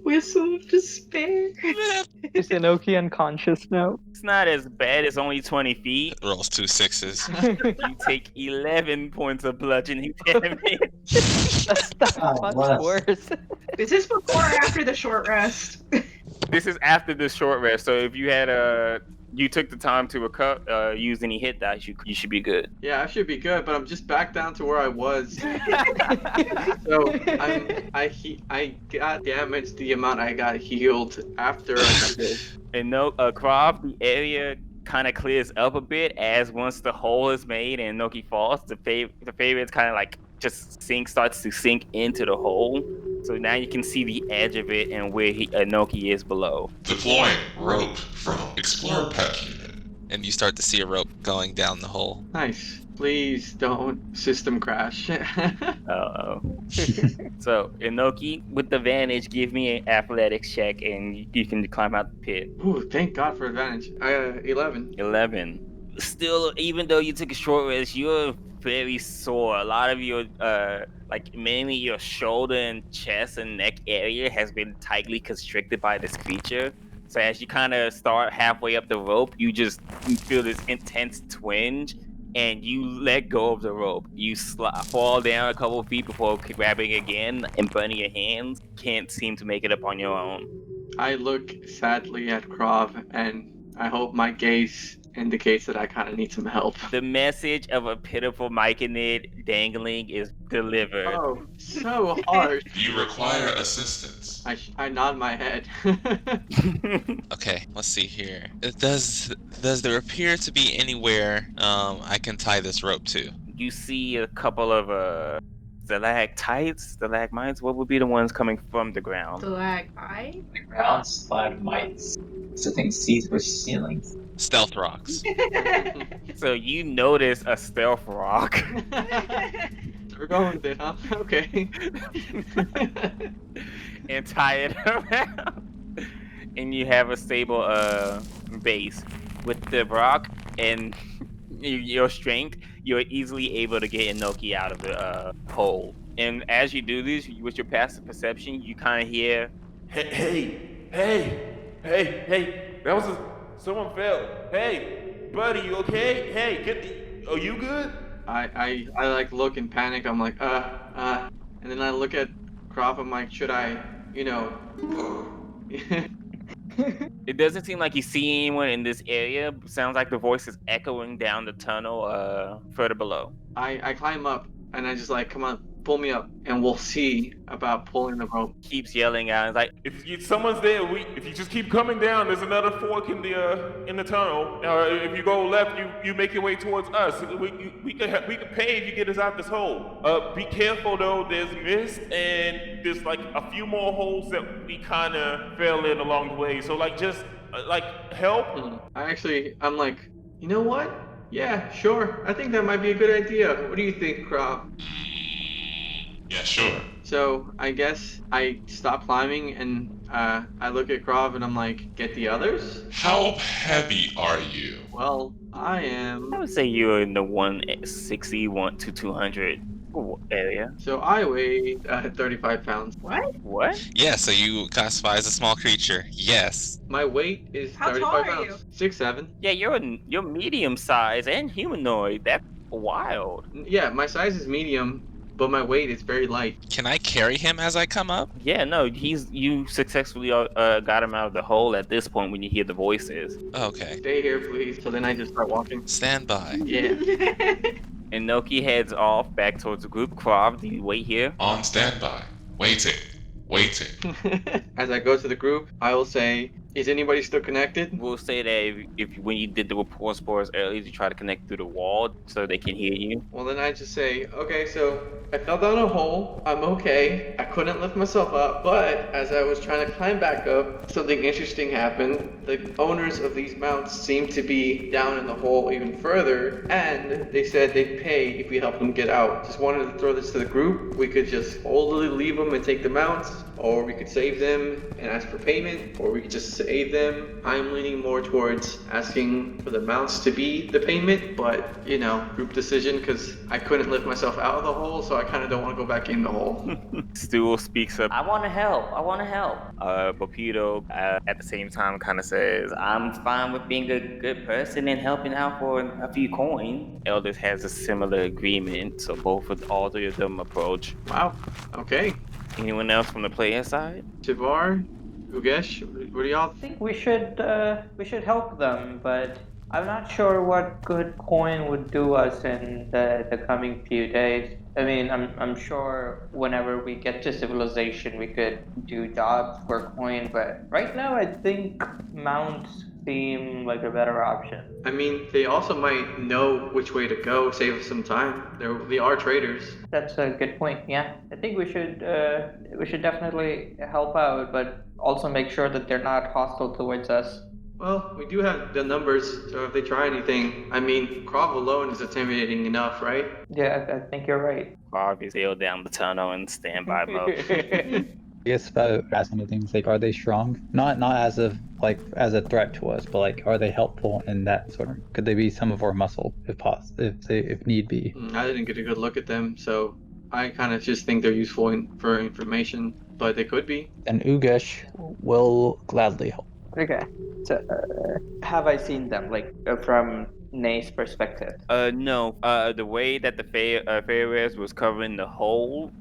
Speaker 5: Whistle of despair.
Speaker 4: Is Inoki unconscious now?
Speaker 3: It's not as bad as only 20 feet.
Speaker 8: It rolls 2 6s.
Speaker 3: You take 11 points of bludgeoning damage.
Speaker 4: That's much worse.
Speaker 5: Is this before or after the short rest?
Speaker 3: This is after the short rest, so if you had you took the time to use any hit dice, you should be good.
Speaker 1: Yeah, I should be good, but I'm just back down to where I was. So I got damaged the amount I got healed after I did this.
Speaker 3: And no, Krav, the area kind of clears up a bit as once the hole is made and Noki falls, the favorites kind of like just starts to sink into the hole. So now you can see the edge of it and where Noki is below.
Speaker 6: Deploying rope from Explorer Pack Unit.
Speaker 8: And you start to see a rope going down the hole.
Speaker 1: Nice. Please don't system crash.
Speaker 3: Uh-oh. So, Inoki, with the advantage, give me an athletics check and you can climb out the pit.
Speaker 1: Ooh, thank God for advantage. 11.
Speaker 3: 11. Still, even though you took a short rest, you're very sore. A lot of your, mainly your shoulder and chest and neck area has been tightly constricted by this creature. So as you kind of start halfway up the rope, you feel this intense twinge, and you let go of the rope. You fall down a couple of feet before grabbing again and burning your hands. Can't seem to make it up on your own.
Speaker 1: I look sadly at Krav, and I hope my gaze indicates that I kind of need some help.
Speaker 3: The message of a pitiful myconid dangling is delivered.
Speaker 1: Oh, so hard.
Speaker 6: You require assistance.
Speaker 1: I nod my head.
Speaker 8: Okay, let's see here. Does there appear to be anywhere I can tie this rope to?
Speaker 3: You see a couple of stalagmites. What would be the ones coming from the ground?
Speaker 5: Stalagmite?
Speaker 7: The ground stalagmites. Sitting seats with ceilings.
Speaker 8: Stealth rocks.
Speaker 3: So you notice a stealth rock.
Speaker 1: We're going with it, huh? Okay.
Speaker 3: And tie it around. And you have a stable base. With the rock and your strength, you're easily able to get Inoki out of the hole. And as you do this, with your passive perception, you kind of hear,
Speaker 9: Hey, that was someone fell. Hey, buddy, you okay? Hey, are you good?
Speaker 1: I like look in panic. I'm like, and then I look at Krav. I'm like, should I,
Speaker 3: It doesn't seem like you see anyone in this area. Sounds like the voice is echoing down the tunnel further below.
Speaker 1: I climb up and I just like, come on, pull me up, and we'll see about pulling the rope.
Speaker 3: Keeps yelling out. It's like,
Speaker 9: If someone's there, if you just keep coming down, there's another fork in the tunnel. If you go left, you make your way towards us. We can pay if you get us out this hole. Be careful though. There's mist and there's like a few more holes that we kind of fell in along the way. So just help.
Speaker 1: I'm like, You know what? Yeah, sure. I think that might be a good idea. What do you think, Krav?
Speaker 6: Yeah, sure.
Speaker 1: So I guess I stop climbing and I look at Krav and I'm like, get the others?
Speaker 6: How heavy are you?
Speaker 1: Well, I am.
Speaker 3: I would say you're in the 160 to 200 area.
Speaker 1: So I weigh 35 pounds.
Speaker 5: What?
Speaker 3: What?
Speaker 8: Yeah, so you classify as a small creature. Yes.
Speaker 1: My weight is
Speaker 5: How
Speaker 1: 35
Speaker 5: tall are
Speaker 1: pounds. 6'7".
Speaker 3: Yeah, you're medium size and humanoid. That's wild.
Speaker 1: Yeah, my size is medium, but my weight is very light.
Speaker 8: Can I carry him as I come up?
Speaker 3: Yeah, no, you successfully got him out of the hole at this point when you hear the voices.
Speaker 8: Okay.
Speaker 1: Stay here, please. So then I just start walking.
Speaker 8: Stand by.
Speaker 1: Yeah.
Speaker 3: And Noki heads off back towards the group. Krav, do you wait here?
Speaker 6: On standby. Waiting.
Speaker 1: As I go to the group, I will say, is anybody still connected?
Speaker 3: We'll say that if when you did the rapport spores earlier, you try to connect through the wall so they can hear you.
Speaker 1: Well, then I just say, okay, so I fell down a hole. I'm okay. I couldn't lift myself up, but as I was trying to climb back up, something interesting happened. The owners of these mounts seem to be down in the hole even further, and they said they'd pay if we help them get out. Just wanted to throw this to the group. We could just boldly leave them and take the mounts, or we could save them and ask for payment, or we could just save them. I'm leaning more towards asking for the mounts to be the payment, but group decision, because I couldn't lift myself out of the hole, so I kind of don't want to go back in the hole.
Speaker 3: Stu speaks up.
Speaker 10: I want to help.
Speaker 3: Bopedo at the same time kind of says,
Speaker 10: I'm fine with being a good person and helping out for a few coins.
Speaker 3: Elders has a similar agreement, so all three of them approach.
Speaker 1: Wow. Okay.
Speaker 3: Anyone else from the player side?
Speaker 1: Tivar, Ugesh, what do y'all
Speaker 4: I think we should help them, but I'm not sure what good coin would do us in the coming few days. I mean, I'm sure whenever we get to civilization, we could do jobs for coin, but right now I think mounts seem like a better option.
Speaker 1: I mean, they also might know which way to go, save us some time. They are traders.
Speaker 4: That's a good point. Yeah, I think we should definitely help out, but also make sure that they're not hostile towards us.
Speaker 1: Well, we do have the numbers, so if they try anything, I mean, Krav alone is intimidating enough, right?
Speaker 4: Yeah, I think you're right.
Speaker 3: Krav is sail down the tunnel in standby mode.
Speaker 7: I guess if I ask anything, it's like, are they strong? Not as as a threat to us, but like, are they helpful in that sort of? Could they be some of our muscle if possible, if need be?
Speaker 1: I didn't get a good look at them, so I kind of just think they're useful for information, but they could be.
Speaker 7: And Ugesh will gladly help.
Speaker 4: Okay. So, have I seen them, from Nay's perspective?
Speaker 3: No. The way that the Pharaohs was covering the hole,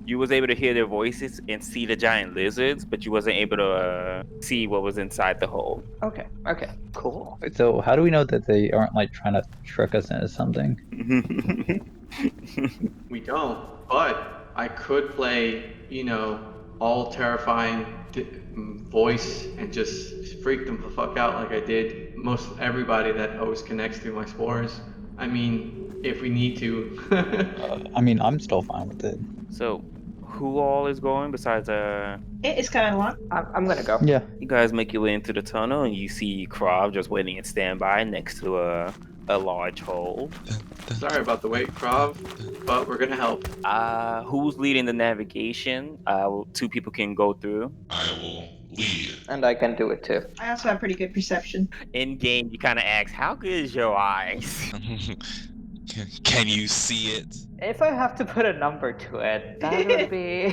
Speaker 3: you was able to hear their voices and see the giant lizards, but you wasn't able to see what was inside the hole.
Speaker 4: Okay, cool.
Speaker 7: So how do we know that they aren't trying to trick us into something?
Speaker 1: We don't, but I could play, all terrifying voice and just freak them the fuck out like I did most everybody that always connects through my spores. I mean, if we need to.
Speaker 7: I mean, I'm still fine with it.
Speaker 3: So, who all is going besides
Speaker 5: It is coming along.
Speaker 4: I'm gonna go.
Speaker 7: Yeah.
Speaker 3: You guys make your way into the tunnel and you see Krav just waiting in standby next to a large hole.
Speaker 1: Sorry about the wait, Krav, but we're gonna help.
Speaker 3: Who's leading the navigation? Two people can go through.
Speaker 6: I will lead.
Speaker 4: And I can do it too.
Speaker 5: I also have pretty good perception.
Speaker 3: In game, you kind of ask, "How good is your eyes?"
Speaker 8: Can you see it?
Speaker 4: If I have to put a number to it, that would be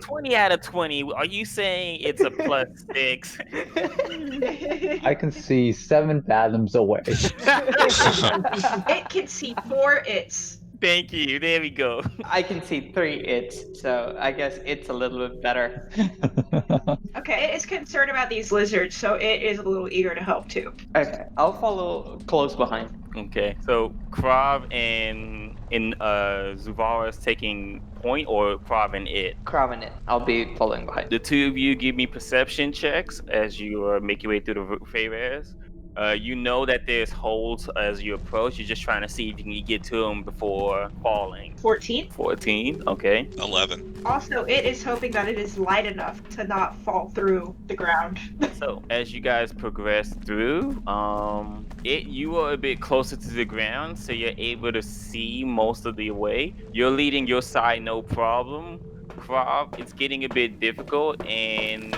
Speaker 3: 20 out of 20. Are you saying it's a +6?
Speaker 7: I can see 7 fathoms away.
Speaker 5: It can see 4 its.
Speaker 3: Thank you. There we go.
Speaker 4: I can see 3 its, so I guess it's a little bit better.
Speaker 5: Okay, it is concerned about these lizards, so it is a little eager to help too.
Speaker 4: Okay, I'll follow close behind.
Speaker 3: Okay, so Krav and Zuvara is taking point, or Krav and it?
Speaker 4: Krav and it. I'll be following behind.
Speaker 3: The two of you give me perception checks as you make your way through the Pharaohs. You know that there's holes as you approach. You're just trying to see if you can get to them before falling.
Speaker 5: 14.
Speaker 3: 14, okay.
Speaker 8: 11.
Speaker 5: Also, it is hoping that it is light enough to not fall through the ground.
Speaker 3: So as you guys progress through, you are a bit closer to the ground, so you're able to see most of the way. You're leading your side, no problem. Crop, it's getting a bit difficult, and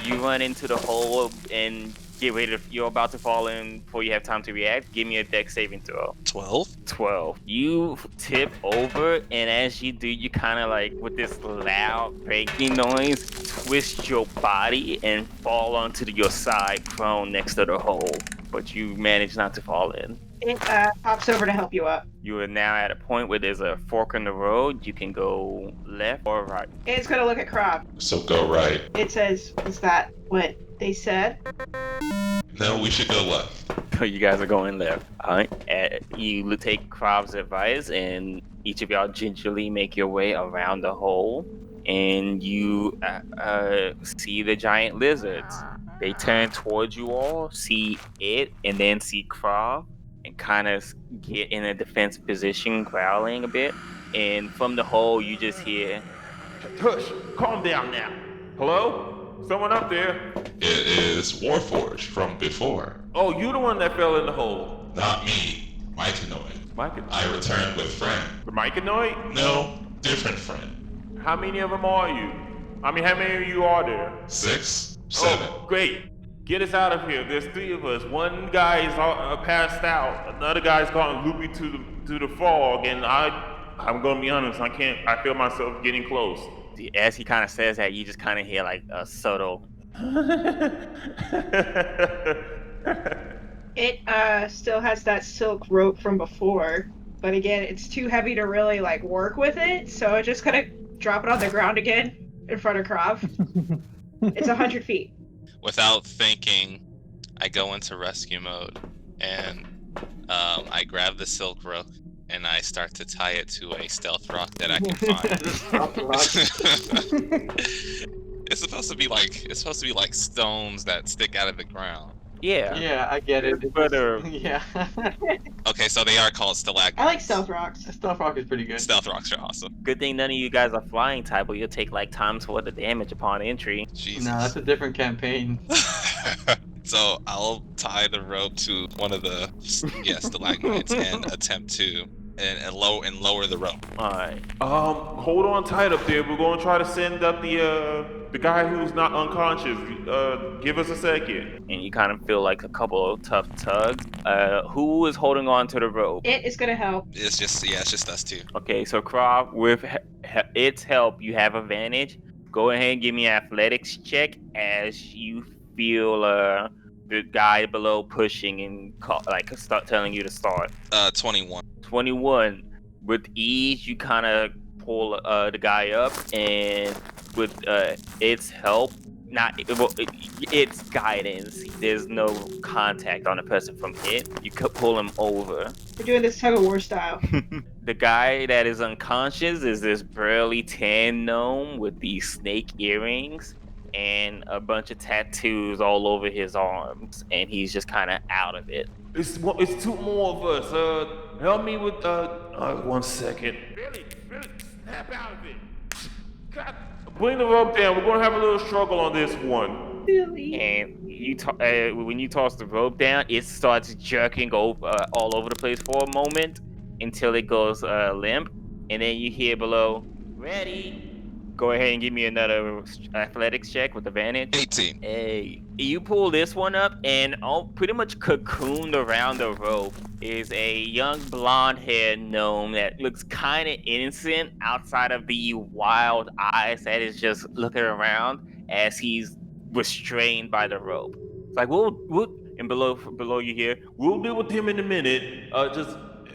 Speaker 3: you run into the hole and get ready to, you're about to fall in before you have time to react. Give me a dex saving throw.
Speaker 8: 12.
Speaker 3: You tip over, and as you do, you kind of like, with this loud breaking noise, twist your body and fall onto your side prone next to the hole. But you manage not to fall in.
Speaker 5: It pops over to help you up.
Speaker 3: You are now at a point where there's a fork in the road. You can go left or right.
Speaker 5: It's gonna look at Crop.
Speaker 6: So go right.
Speaker 5: It says, is that what they said?
Speaker 6: No, we should go left.
Speaker 3: You guys are going left. All right. You take Krov's advice, and each of y'all gingerly make your way around the hole, and you see the giant lizards. They turn towards you all, see it, and then see Krov, and kind of get in a defensive position, growling a bit. And from the hole, you just hear,
Speaker 9: Tush, calm down now. Hello? Someone up there?
Speaker 6: It is Warforged from before.
Speaker 9: Oh, you the one that fell in the hole.
Speaker 6: Not me. Myconoid.
Speaker 9: Myconoid?
Speaker 6: I returned with friend.
Speaker 9: The Myconoid?
Speaker 6: No, different friend.
Speaker 9: How many of them are you? I mean, how many of you are there?
Speaker 6: 6, 7.
Speaker 9: Oh, great. Get us out of here. There's 3 of us. One guy is passed out. Another guy's gotten loopy to the fog, and I'm gonna be honest. I feel myself getting close.
Speaker 3: as he kind of says that, you just kind of hear like a subtle.
Speaker 5: It still has that silk rope from before, but again, it's too heavy to really like work with it, so I just kind of drop it on the ground again in front of Krav. It's 100 feet.
Speaker 8: Without thinking, I go into rescue mode and I grab the silk rope and I start to tie it to a stealth rock that I can find. It's supposed to be like stones that stick out of the ground.
Speaker 3: Yeah.
Speaker 1: Yeah, I get it.
Speaker 3: But
Speaker 1: yeah.
Speaker 8: Okay, so they are called stalagmites.
Speaker 5: I like stealth rocks.
Speaker 1: Stealth rock is pretty good.
Speaker 8: Stealth rocks are awesome.
Speaker 3: Good thing none of you guys are flying type, or you'll take like times worth of damage upon entry.
Speaker 8: Jesus.
Speaker 1: No, that's a different campaign.
Speaker 8: So I'll tie the rope to one of the stalagmites and attempt to and lower the rope.
Speaker 3: Alright.
Speaker 9: Hold on tight up there. We're gonna try to send up the guy who's not unconscious. Give us a second.
Speaker 3: And you kind of feel like a couple of tough tugs. Who is holding on to the rope?
Speaker 5: It is gonna help.
Speaker 8: It's just us two.
Speaker 3: Okay, so Krav, with its help, you have advantage. Go ahead and give me an athletics check as you feel the guy below pushing and start telling you to start.
Speaker 8: 21.
Speaker 3: 21. With ease, you kind of pull the guy up, and with its help, its guidance, there's no contact on the person from it. You could pull him over.
Speaker 5: We're doing this tug of war style.
Speaker 3: The guy that is unconscious is this burly tan gnome with these snake earrings and a bunch of tattoos all over his arms, and he's just kind of out of it.
Speaker 9: It's two more of us. Help me with 1 second. Billy, snap out of it. God, bring the rope down. We're gonna have a little struggle on this one.
Speaker 5: Billy.
Speaker 3: And when you toss the rope down, it starts jerking all over the place for a moment until it goes limp, and then you hear below, "Ready." Go ahead and give me another athletics check with advantage.
Speaker 8: 18.
Speaker 3: Hey, you pull this one up, and pretty much cocooned around the rope is a young blonde-haired gnome that looks kind of innocent outside of the wild eyes that is just looking around as he's restrained by the rope. It's like, we'll and below you here,
Speaker 9: we'll deal with him in a minute.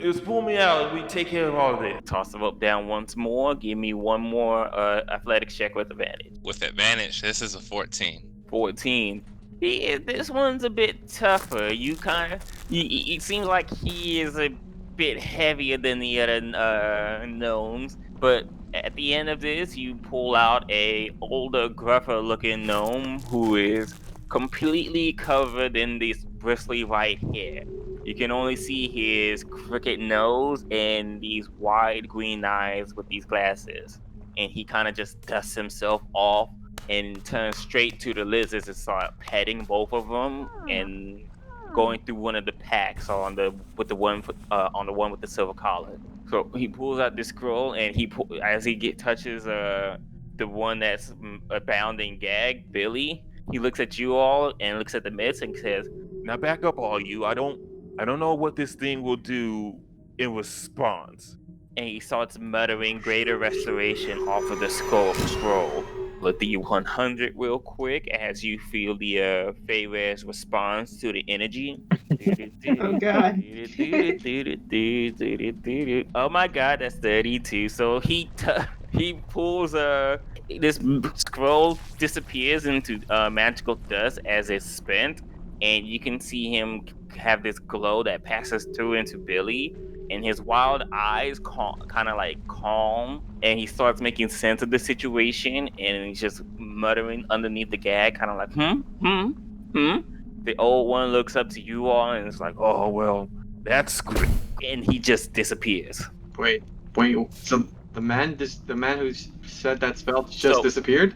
Speaker 9: Just pull me out. We take care of all of this.
Speaker 3: Toss the rope down once more. Give me one more athletics check with advantage.
Speaker 8: With advantage, this is a 14.
Speaker 3: 14. Yeah, this one's a bit tougher. It seems like he is a bit heavier than the other gnomes, but at the end of this, you pull out a older, gruffer-looking gnome who is completely covered in these bristly white hair. You can only see his crooked nose and these wide green eyes with these glasses. And he kind of just dusts himself off and turns straight to the lizards and start petting both of them and going through one of the packs on the one with the silver collar. So he pulls out this scroll and as he touches the one that's bound and gagged, Billy. He looks at you all and looks at the midst and says,
Speaker 9: Now back up, all you. I don't know what this thing will do in response.
Speaker 3: And he starts muttering greater restoration off of the scroll. Let the 100 real quick as you feel the Feyre's response to the energy.
Speaker 5: Oh god.
Speaker 3: Oh my god, that's 32. So he pulls this scroll disappears into magical dust as it's spent, and you can see him have this glow that passes through into Billy. And his wild eyes kind of like calm, and he starts making sense of the situation, and he's just muttering underneath the gag, kind of like, The old one looks up to you all, and it's like,
Speaker 9: oh, well, that's great.
Speaker 3: And he just disappears.
Speaker 1: Wait, so the man who said that spell just disappeared?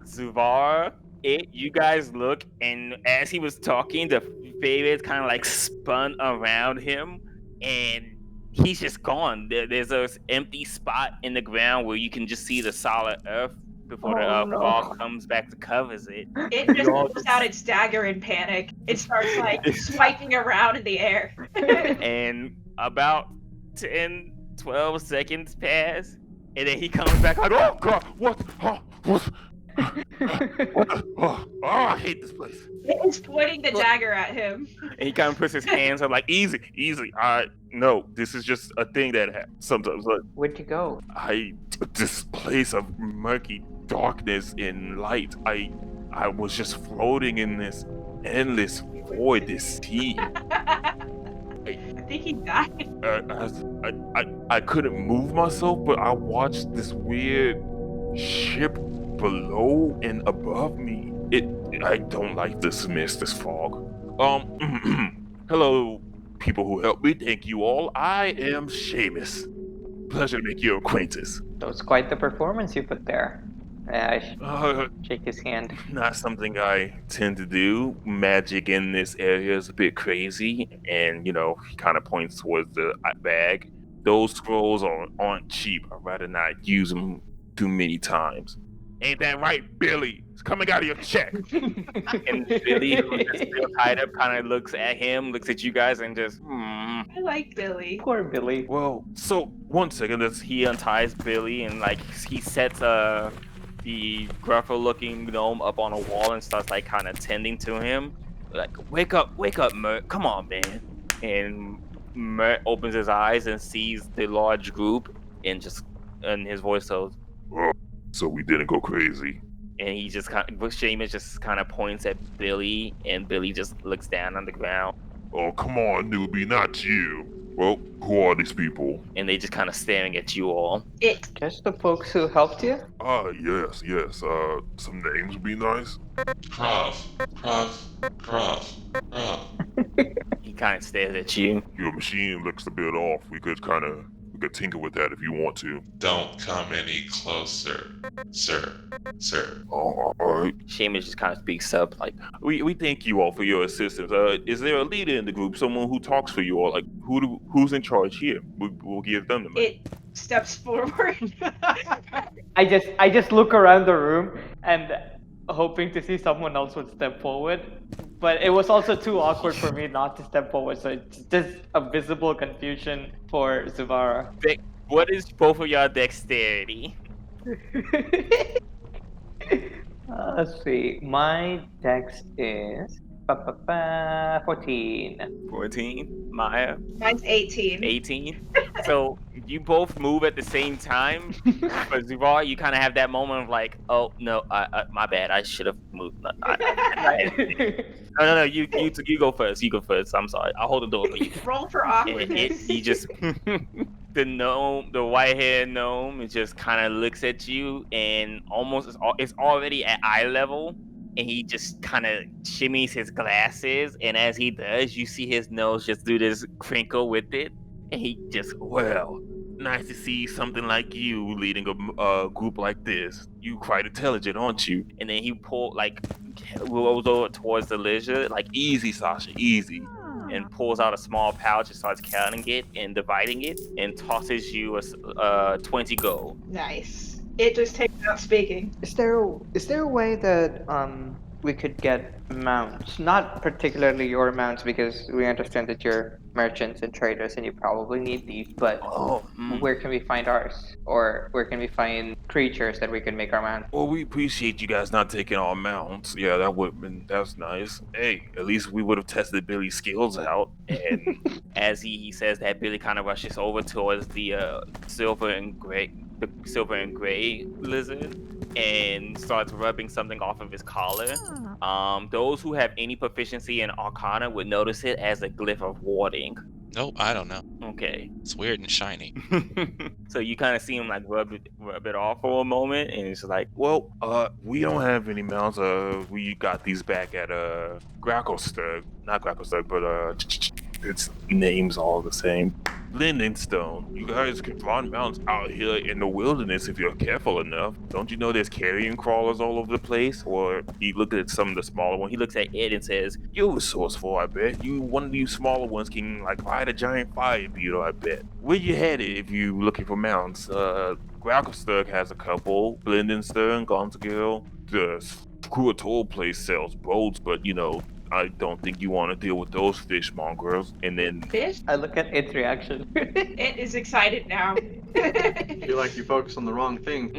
Speaker 3: Zuvar, you guys look, and as he was talking, the favorites kind of like spun around him, and he's just gone. There's this empty spot in the ground where you can just see the solid earth before the fog comes back to covers it.
Speaker 5: It just pulls out its dagger in panic. It starts like swiping around in the air.
Speaker 3: And about 10, 12 seconds pass, and then he comes back like, oh god, what?
Speaker 9: I hate this place.
Speaker 5: It's pointing the dagger at him.
Speaker 3: And he kind of puts his hands up like, easy.
Speaker 9: No, this is just a thing that happens sometimes. Like,
Speaker 4: Where'd you go?
Speaker 9: This place of murky darkness and light. I was just floating in this endless void, this sea.
Speaker 5: I think he died.
Speaker 9: I couldn't move myself, but I watched this weird ship below and above me. I don't like this mist, this fog. Hello, people who helped me. Thank you all. I am Seamus. Pleasure to make your acquaintance.
Speaker 4: So it's quite the performance you put there. I shake his hand.
Speaker 9: Not something I tend to do. Magic in this area is a bit crazy, and he kind of points towards the bag. Those scrolls aren't cheap. I'd rather not use them too many times. Ain't that right, Billy? It's coming out of your check.
Speaker 3: And Billy, who's just still tied up, kind of looks at him, looks at you guys, and just,
Speaker 5: I like Billy.
Speaker 4: Poor Billy.
Speaker 9: Well, so, one second.
Speaker 3: He unties Billy, and like he sets the gruffle-looking gnome up on a wall and starts like kind of tending to him. Like, wake up, Mert. Come on, man. And Mert opens his eyes and sees the large group, and his voice goes,
Speaker 9: oh, so we didn't go crazy.
Speaker 3: And he just Seamus just kind of points at Billy, and Billy just looks down on the ground.
Speaker 9: Oh, come on, newbie, not you. Well, who are these people?
Speaker 3: And they just kind of staring at you all.
Speaker 4: Just the folks who helped you?
Speaker 9: Yes. Some names would be nice.
Speaker 6: Krav.
Speaker 3: He kind of stares at you.
Speaker 9: Your machine looks a bit off. We could tinker with that if you want to.
Speaker 6: Don't come any closer, sir.
Speaker 9: All right.
Speaker 3: Seamus just kind of speaks up like,
Speaker 9: We thank you all for your assistance. Is there a leader in the group, someone who talks for you all? Like, who's in charge here? We'll give them the money.
Speaker 5: It steps forward.
Speaker 4: I just look around the room and hoping to see someone else would step forward. But it was also too awkward for me not to step forward, so it's just a visible confusion for Zuvara.
Speaker 3: What is both of y'all dexterity?
Speaker 4: Let's see. My dex is 14.
Speaker 3: 14. Maya?
Speaker 5: Mine's 18.
Speaker 3: 18. So you both move at the same time, but Zuvar, you kind of have that moment of like, oh no, my bad. I should have moved. No. You go first. You go first. I'm sorry. I'll hold the door for you.
Speaker 5: Roll for awkwardness.
Speaker 3: You just the gnome, the white-haired gnome, it just kind of looks at you and almost it's already at eye level, and he just kind of shimmies his glasses, and as he does, you see his nose just do this crinkle with it, and he just,
Speaker 9: Well, nice to see something like you leading a group like this. You quite intelligent, aren't you?
Speaker 3: and then he rolls over towards the lizard, like
Speaker 9: Easy, Sasha, easy.
Speaker 3: and pulls out a small pouch and starts counting it and dividing it, and tosses you a 20 gold.
Speaker 5: Nice. It just takes out speaking.
Speaker 4: Is there a way that we could get mounts? Not particularly your mounts, because we understand that you're merchants and traders and you probably need these, but where can we find ours? Or where can we find creatures that we can make our mounts?
Speaker 9: Well, we appreciate you guys not taking our mounts. Yeah, that's nice. Hey, at least we would have tested Billy's skills out.
Speaker 3: And as he says that, Billy kind of rushes over towards the silver and gray lizard and starts rubbing something off of his collar. Those who have any proficiency in Arcana would notice it as a glyph of warding.
Speaker 8: Nope, I don't know.
Speaker 3: Okay.
Speaker 8: It's weird and shiny.
Speaker 3: So you kind of see him like rub it off for a moment, and it's like,
Speaker 9: Well, we don't have any mounts. We got these back at Gracklestug. Not Gracklestug, but its name's all the same. Lindenstone. You guys can find mounts out here in the wilderness if you're careful enough. Don't you know there's carrion crawlers all over the place? Or you look at some of the smaller ones.
Speaker 3: he looks at Ed and says,
Speaker 9: You're resourceful, I bet. One of these smaller ones can like ride a giant fire beetle, I bet. Where you headed if you looking for mounts? Gracklestug has a couple. Blendenstern, Gonzagil. The Scruatoll place sells boats, but I don't think you want to deal with those fishmongers. And then
Speaker 5: Fish?
Speaker 4: I look at its reaction.
Speaker 5: It is excited now.
Speaker 1: I feel like you focus on the wrong thing.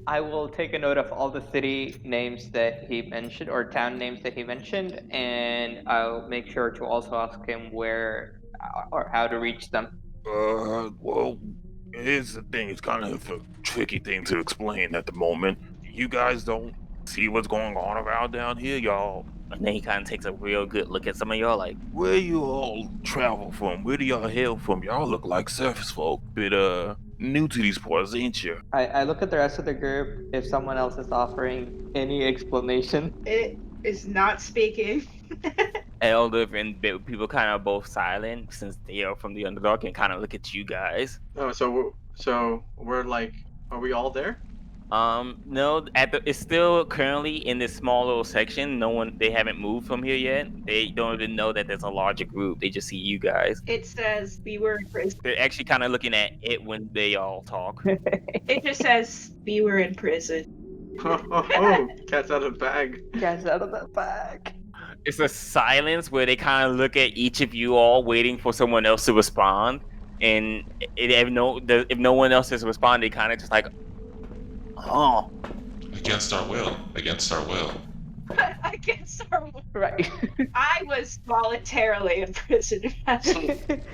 Speaker 4: I will take a note of all the city names that he mentioned, or town names that he mentioned, and I'll make sure to also ask him where or how to reach them.
Speaker 9: Well, here's the thing. It's kind of a tricky thing to explain at the moment. You guys don't see what's going on around down here, y'all.
Speaker 3: and then he kind of takes a real good look at some of y'all, like,
Speaker 9: Where you all travel from? Where do y'all hail from? Y'all look like surface folk. Bit new to these parts, ain't you?
Speaker 4: I look at the rest of the group if someone else is offering any explanation.
Speaker 5: It is not speaking.
Speaker 3: Elder and people kind of both silent since they are from the Underdark and kind of look at you guys.
Speaker 1: Oh, so we're like, are we all there?
Speaker 3: No, it's still currently in this small little section. They haven't moved from here yet. They don't even know that there's a larger group. They just see you guys.
Speaker 5: It says we were in prison.
Speaker 3: They're actually kind of looking at it when they all talk.
Speaker 5: It just says we were in prison.
Speaker 1: Oh, cat's out of the bag.
Speaker 4: Cat's out of the bag.
Speaker 3: It's a silence where they kind of look at each of you all, waiting for someone else to respond. And if no one else has responded, kind of just like, oh.
Speaker 6: Against our will. Against our will.
Speaker 5: Against our will.
Speaker 4: Right.
Speaker 5: I was voluntarily in prison,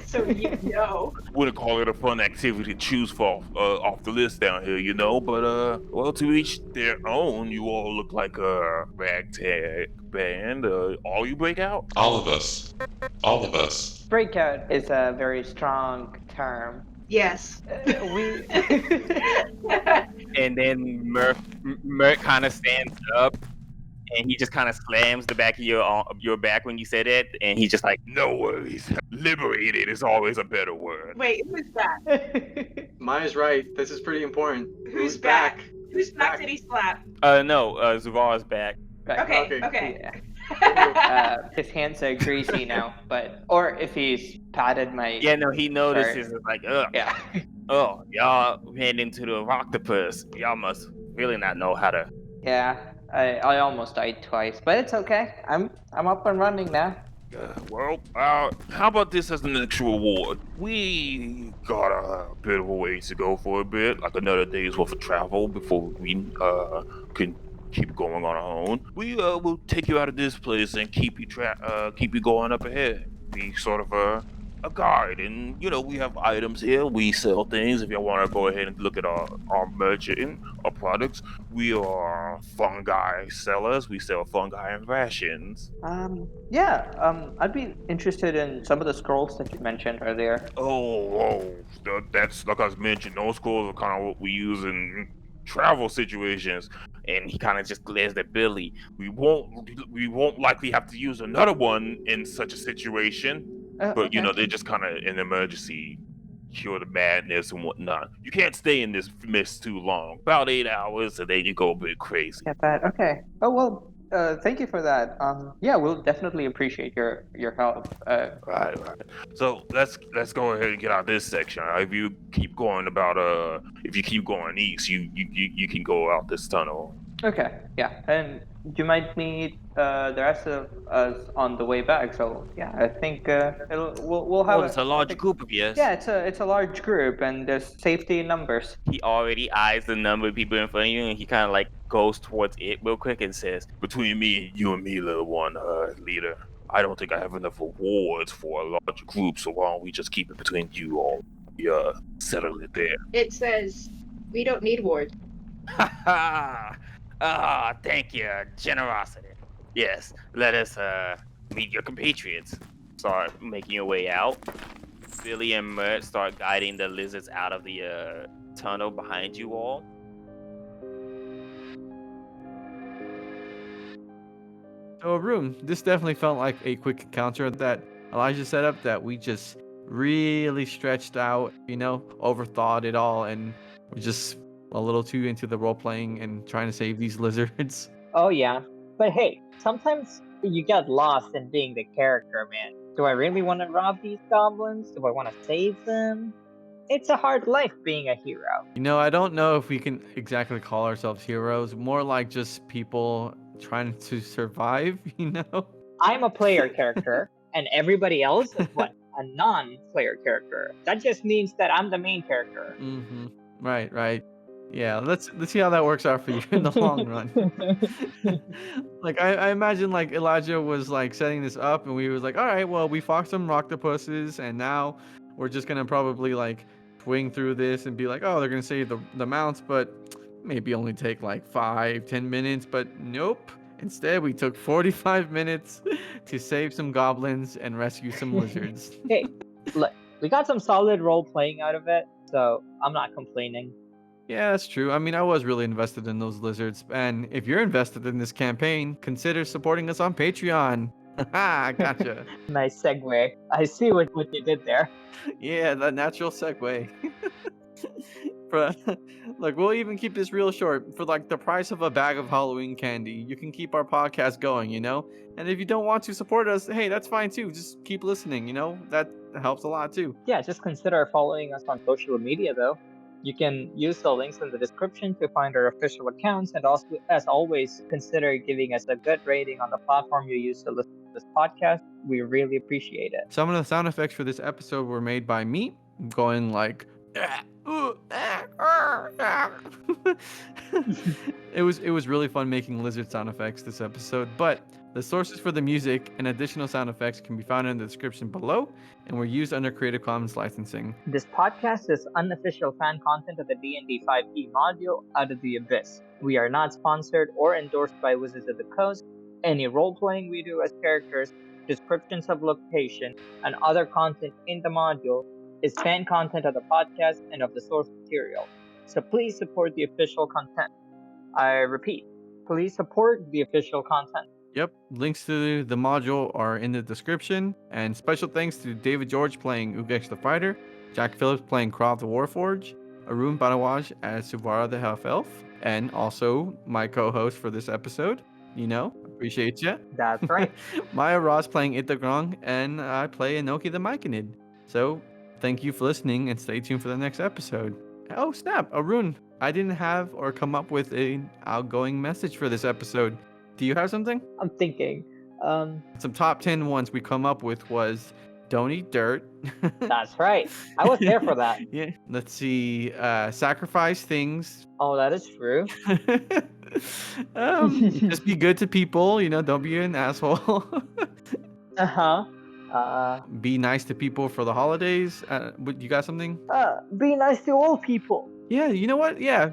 Speaker 5: so you know.
Speaker 9: Wouldn't call it a fun activity to choose for off the list down here, but well, to each their own. You all look like a ragtag band. All you break out?
Speaker 6: All of us. All of us.
Speaker 4: Breakout is a very strong term.
Speaker 5: Yes.
Speaker 4: We.
Speaker 3: And then Mert kind of stands up, and he just kind of slams the back of your back when you said it, and he's just like,
Speaker 9: No worries. Liberated is always a better word.
Speaker 5: Wait, who's back?
Speaker 1: Maya's right. This is pretty important.
Speaker 5: Who's back? Who's back did he slap?
Speaker 3: No, Zuvar's back.
Speaker 4: Right.
Speaker 5: Okay.
Speaker 4: Yeah. His hands are greasy now, or if he's patted my.
Speaker 3: Yeah, no, he notices. It's like, ugh.
Speaker 4: Yeah.
Speaker 3: Oh, y'all ran into the rocktopus. Y'all must really not know how to.
Speaker 4: Yeah, I almost died twice, but it's okay. I'm up and running now.
Speaker 9: Well, how about this as an extra reward? We got a bit of a ways to go for a bit, like another day's worth of travel before we can keep going on our own. We will take you out of this place and keep you going up ahead. Be sort of a guide, and we have items here. We sell things. If you want to go ahead and look at our merchant, our products, we are fungi sellers. We sell fungi and rations.
Speaker 4: I'd be interested in some of the scrolls that you mentioned earlier.
Speaker 9: That's like I mentioned. Those scrolls are kind of what we use in travel situations. And he kind of just glares at Billy. We won't likely have to use another one in such a situation. But
Speaker 4: Okay.
Speaker 9: they're just kind of an emergency, cure the madness and whatnot. You can't stay in this mist too long. About 8 hours, and then you go a bit crazy.
Speaker 4: Get that. Okay. Oh well. Thank you for that. Yeah, we'll definitely appreciate your help.
Speaker 9: Right. So let's go ahead and get out this section. If you keep going east, you can go out this tunnel.
Speaker 4: Okay. Yeah, and you might meet the rest of us on the way back. So yeah, I think we'll have.
Speaker 3: It's a large group of you.
Speaker 4: Yeah, it's a large group, and there's safety in numbers.
Speaker 3: He already eyes the number of people in front of you, and he kind of like goes towards it real quick and says,
Speaker 9: Between you and me, little one, leader, I don't think I have enough rewards for a large group, so why don't we just keep it between you all? Settle it there.
Speaker 5: It says we don't need wards.
Speaker 3: "Ha ha! Ah, thank you, generosity. Yes, let us meet your compatriots." Start making your way out. Billy and Mert start guiding the lizards out of the tunnel behind you all.
Speaker 1: So, Arun, this definitely felt like a quick encounter that Elijah set up that we just really stretched out, overthought it all, and we're just a little too into the role playing and trying to save these lizards.
Speaker 2: Oh yeah, but hey, sometimes you get lost in being the character, man. Do I really want to rob these goblins? Do I want to save them? It's a hard life being a hero.
Speaker 1: I don't know if we can exactly call ourselves heroes, more like just people trying to survive,
Speaker 2: I'm a player character, and everybody else is what? A non-player character. That just means that I'm the main character.
Speaker 1: Mm-hmm. Right. Yeah, let's see how that works out for you in the long run. Like I imagine like Elijah was like setting this up, and we was like, all right, well, we fought some roctopuses, and now we're just gonna probably like swing through this and be like, oh, they're gonna save the mounts, but maybe only take like 5-10 minutes. But nope. Instead, we took 45 minutes to save some goblins and rescue some lizards.
Speaker 2: Hey, look, we got some solid role playing out of it, so I'm not complaining.
Speaker 1: Yeah, that's true. I mean, I was really invested in those lizards. And if you're invested in this campaign, consider supporting us on Patreon. Haha, gotcha.
Speaker 2: Nice segue. I see what you did there.
Speaker 1: Yeah, that natural segue. Like, we'll even keep this real short. For like the price of a bag of Halloween candy, you can keep our podcast going, And if you don't want to support us, hey, that's fine too. Just keep listening, That helps a lot too.
Speaker 2: Yeah, just consider following us on social media, though. You can use the links in the description to find our official accounts, and also, as always, consider giving us a good rating on the platform you use to listen to this podcast. We really appreciate it.
Speaker 1: Some of the sound effects for this episode were made by me, going like... It was really fun making lizard sound effects this episode, but the sources for the music and additional sound effects can be found in the description below, and were used under Creative Commons licensing.
Speaker 2: This podcast is unofficial fan content of the D&D 5e module Out of the Abyss. We are not sponsored or endorsed by Wizards of the Coast. Any role-playing we do as characters, descriptions of location, and other content in the module is fan content of the podcast and of the source material. So please support the official content. I repeat, please support the official content.
Speaker 1: Yep, links to the module are in the description, and special thanks to David George playing Ugex the Fighter, Jack Phillips playing Krav the Warforged, Arun Bharadwaj as Suvara the Half Elf, and also my co-host for this episode. Appreciate you.
Speaker 2: That's right.
Speaker 1: Maia Ross playing Itagrong, and I play Inoki the Myconid. So, thank you for listening, and stay tuned for the next episode. Oh, snap, Arun, I didn't have or come up with an outgoing message for this episode. Do you have something?
Speaker 2: I'm thinking.
Speaker 1: Some top 10 ones we come up with was don't eat dirt.
Speaker 2: That's right. I was there for that.
Speaker 1: Yeah. Let's see. Sacrifice things.
Speaker 2: Oh, that is true.
Speaker 1: Just be good to people. Don't be an asshole. Be nice to people for the holidays. You got something?
Speaker 2: Be nice to old people.
Speaker 1: Yeah, you know what? Yeah.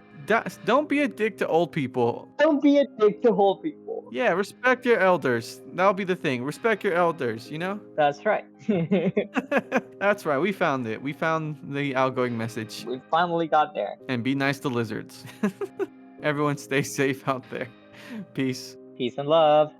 Speaker 1: Don't be a dick to old people.
Speaker 2: Don't be a dick to old people.
Speaker 1: Yeah, respect your elders. That'll be the thing. Respect your elders,
Speaker 2: That's right.
Speaker 1: That's right. We found it. We found the outgoing message.
Speaker 2: We finally got there.
Speaker 1: And be nice to lizards. Everyone stay safe out there. Peace.
Speaker 4: Peace and love.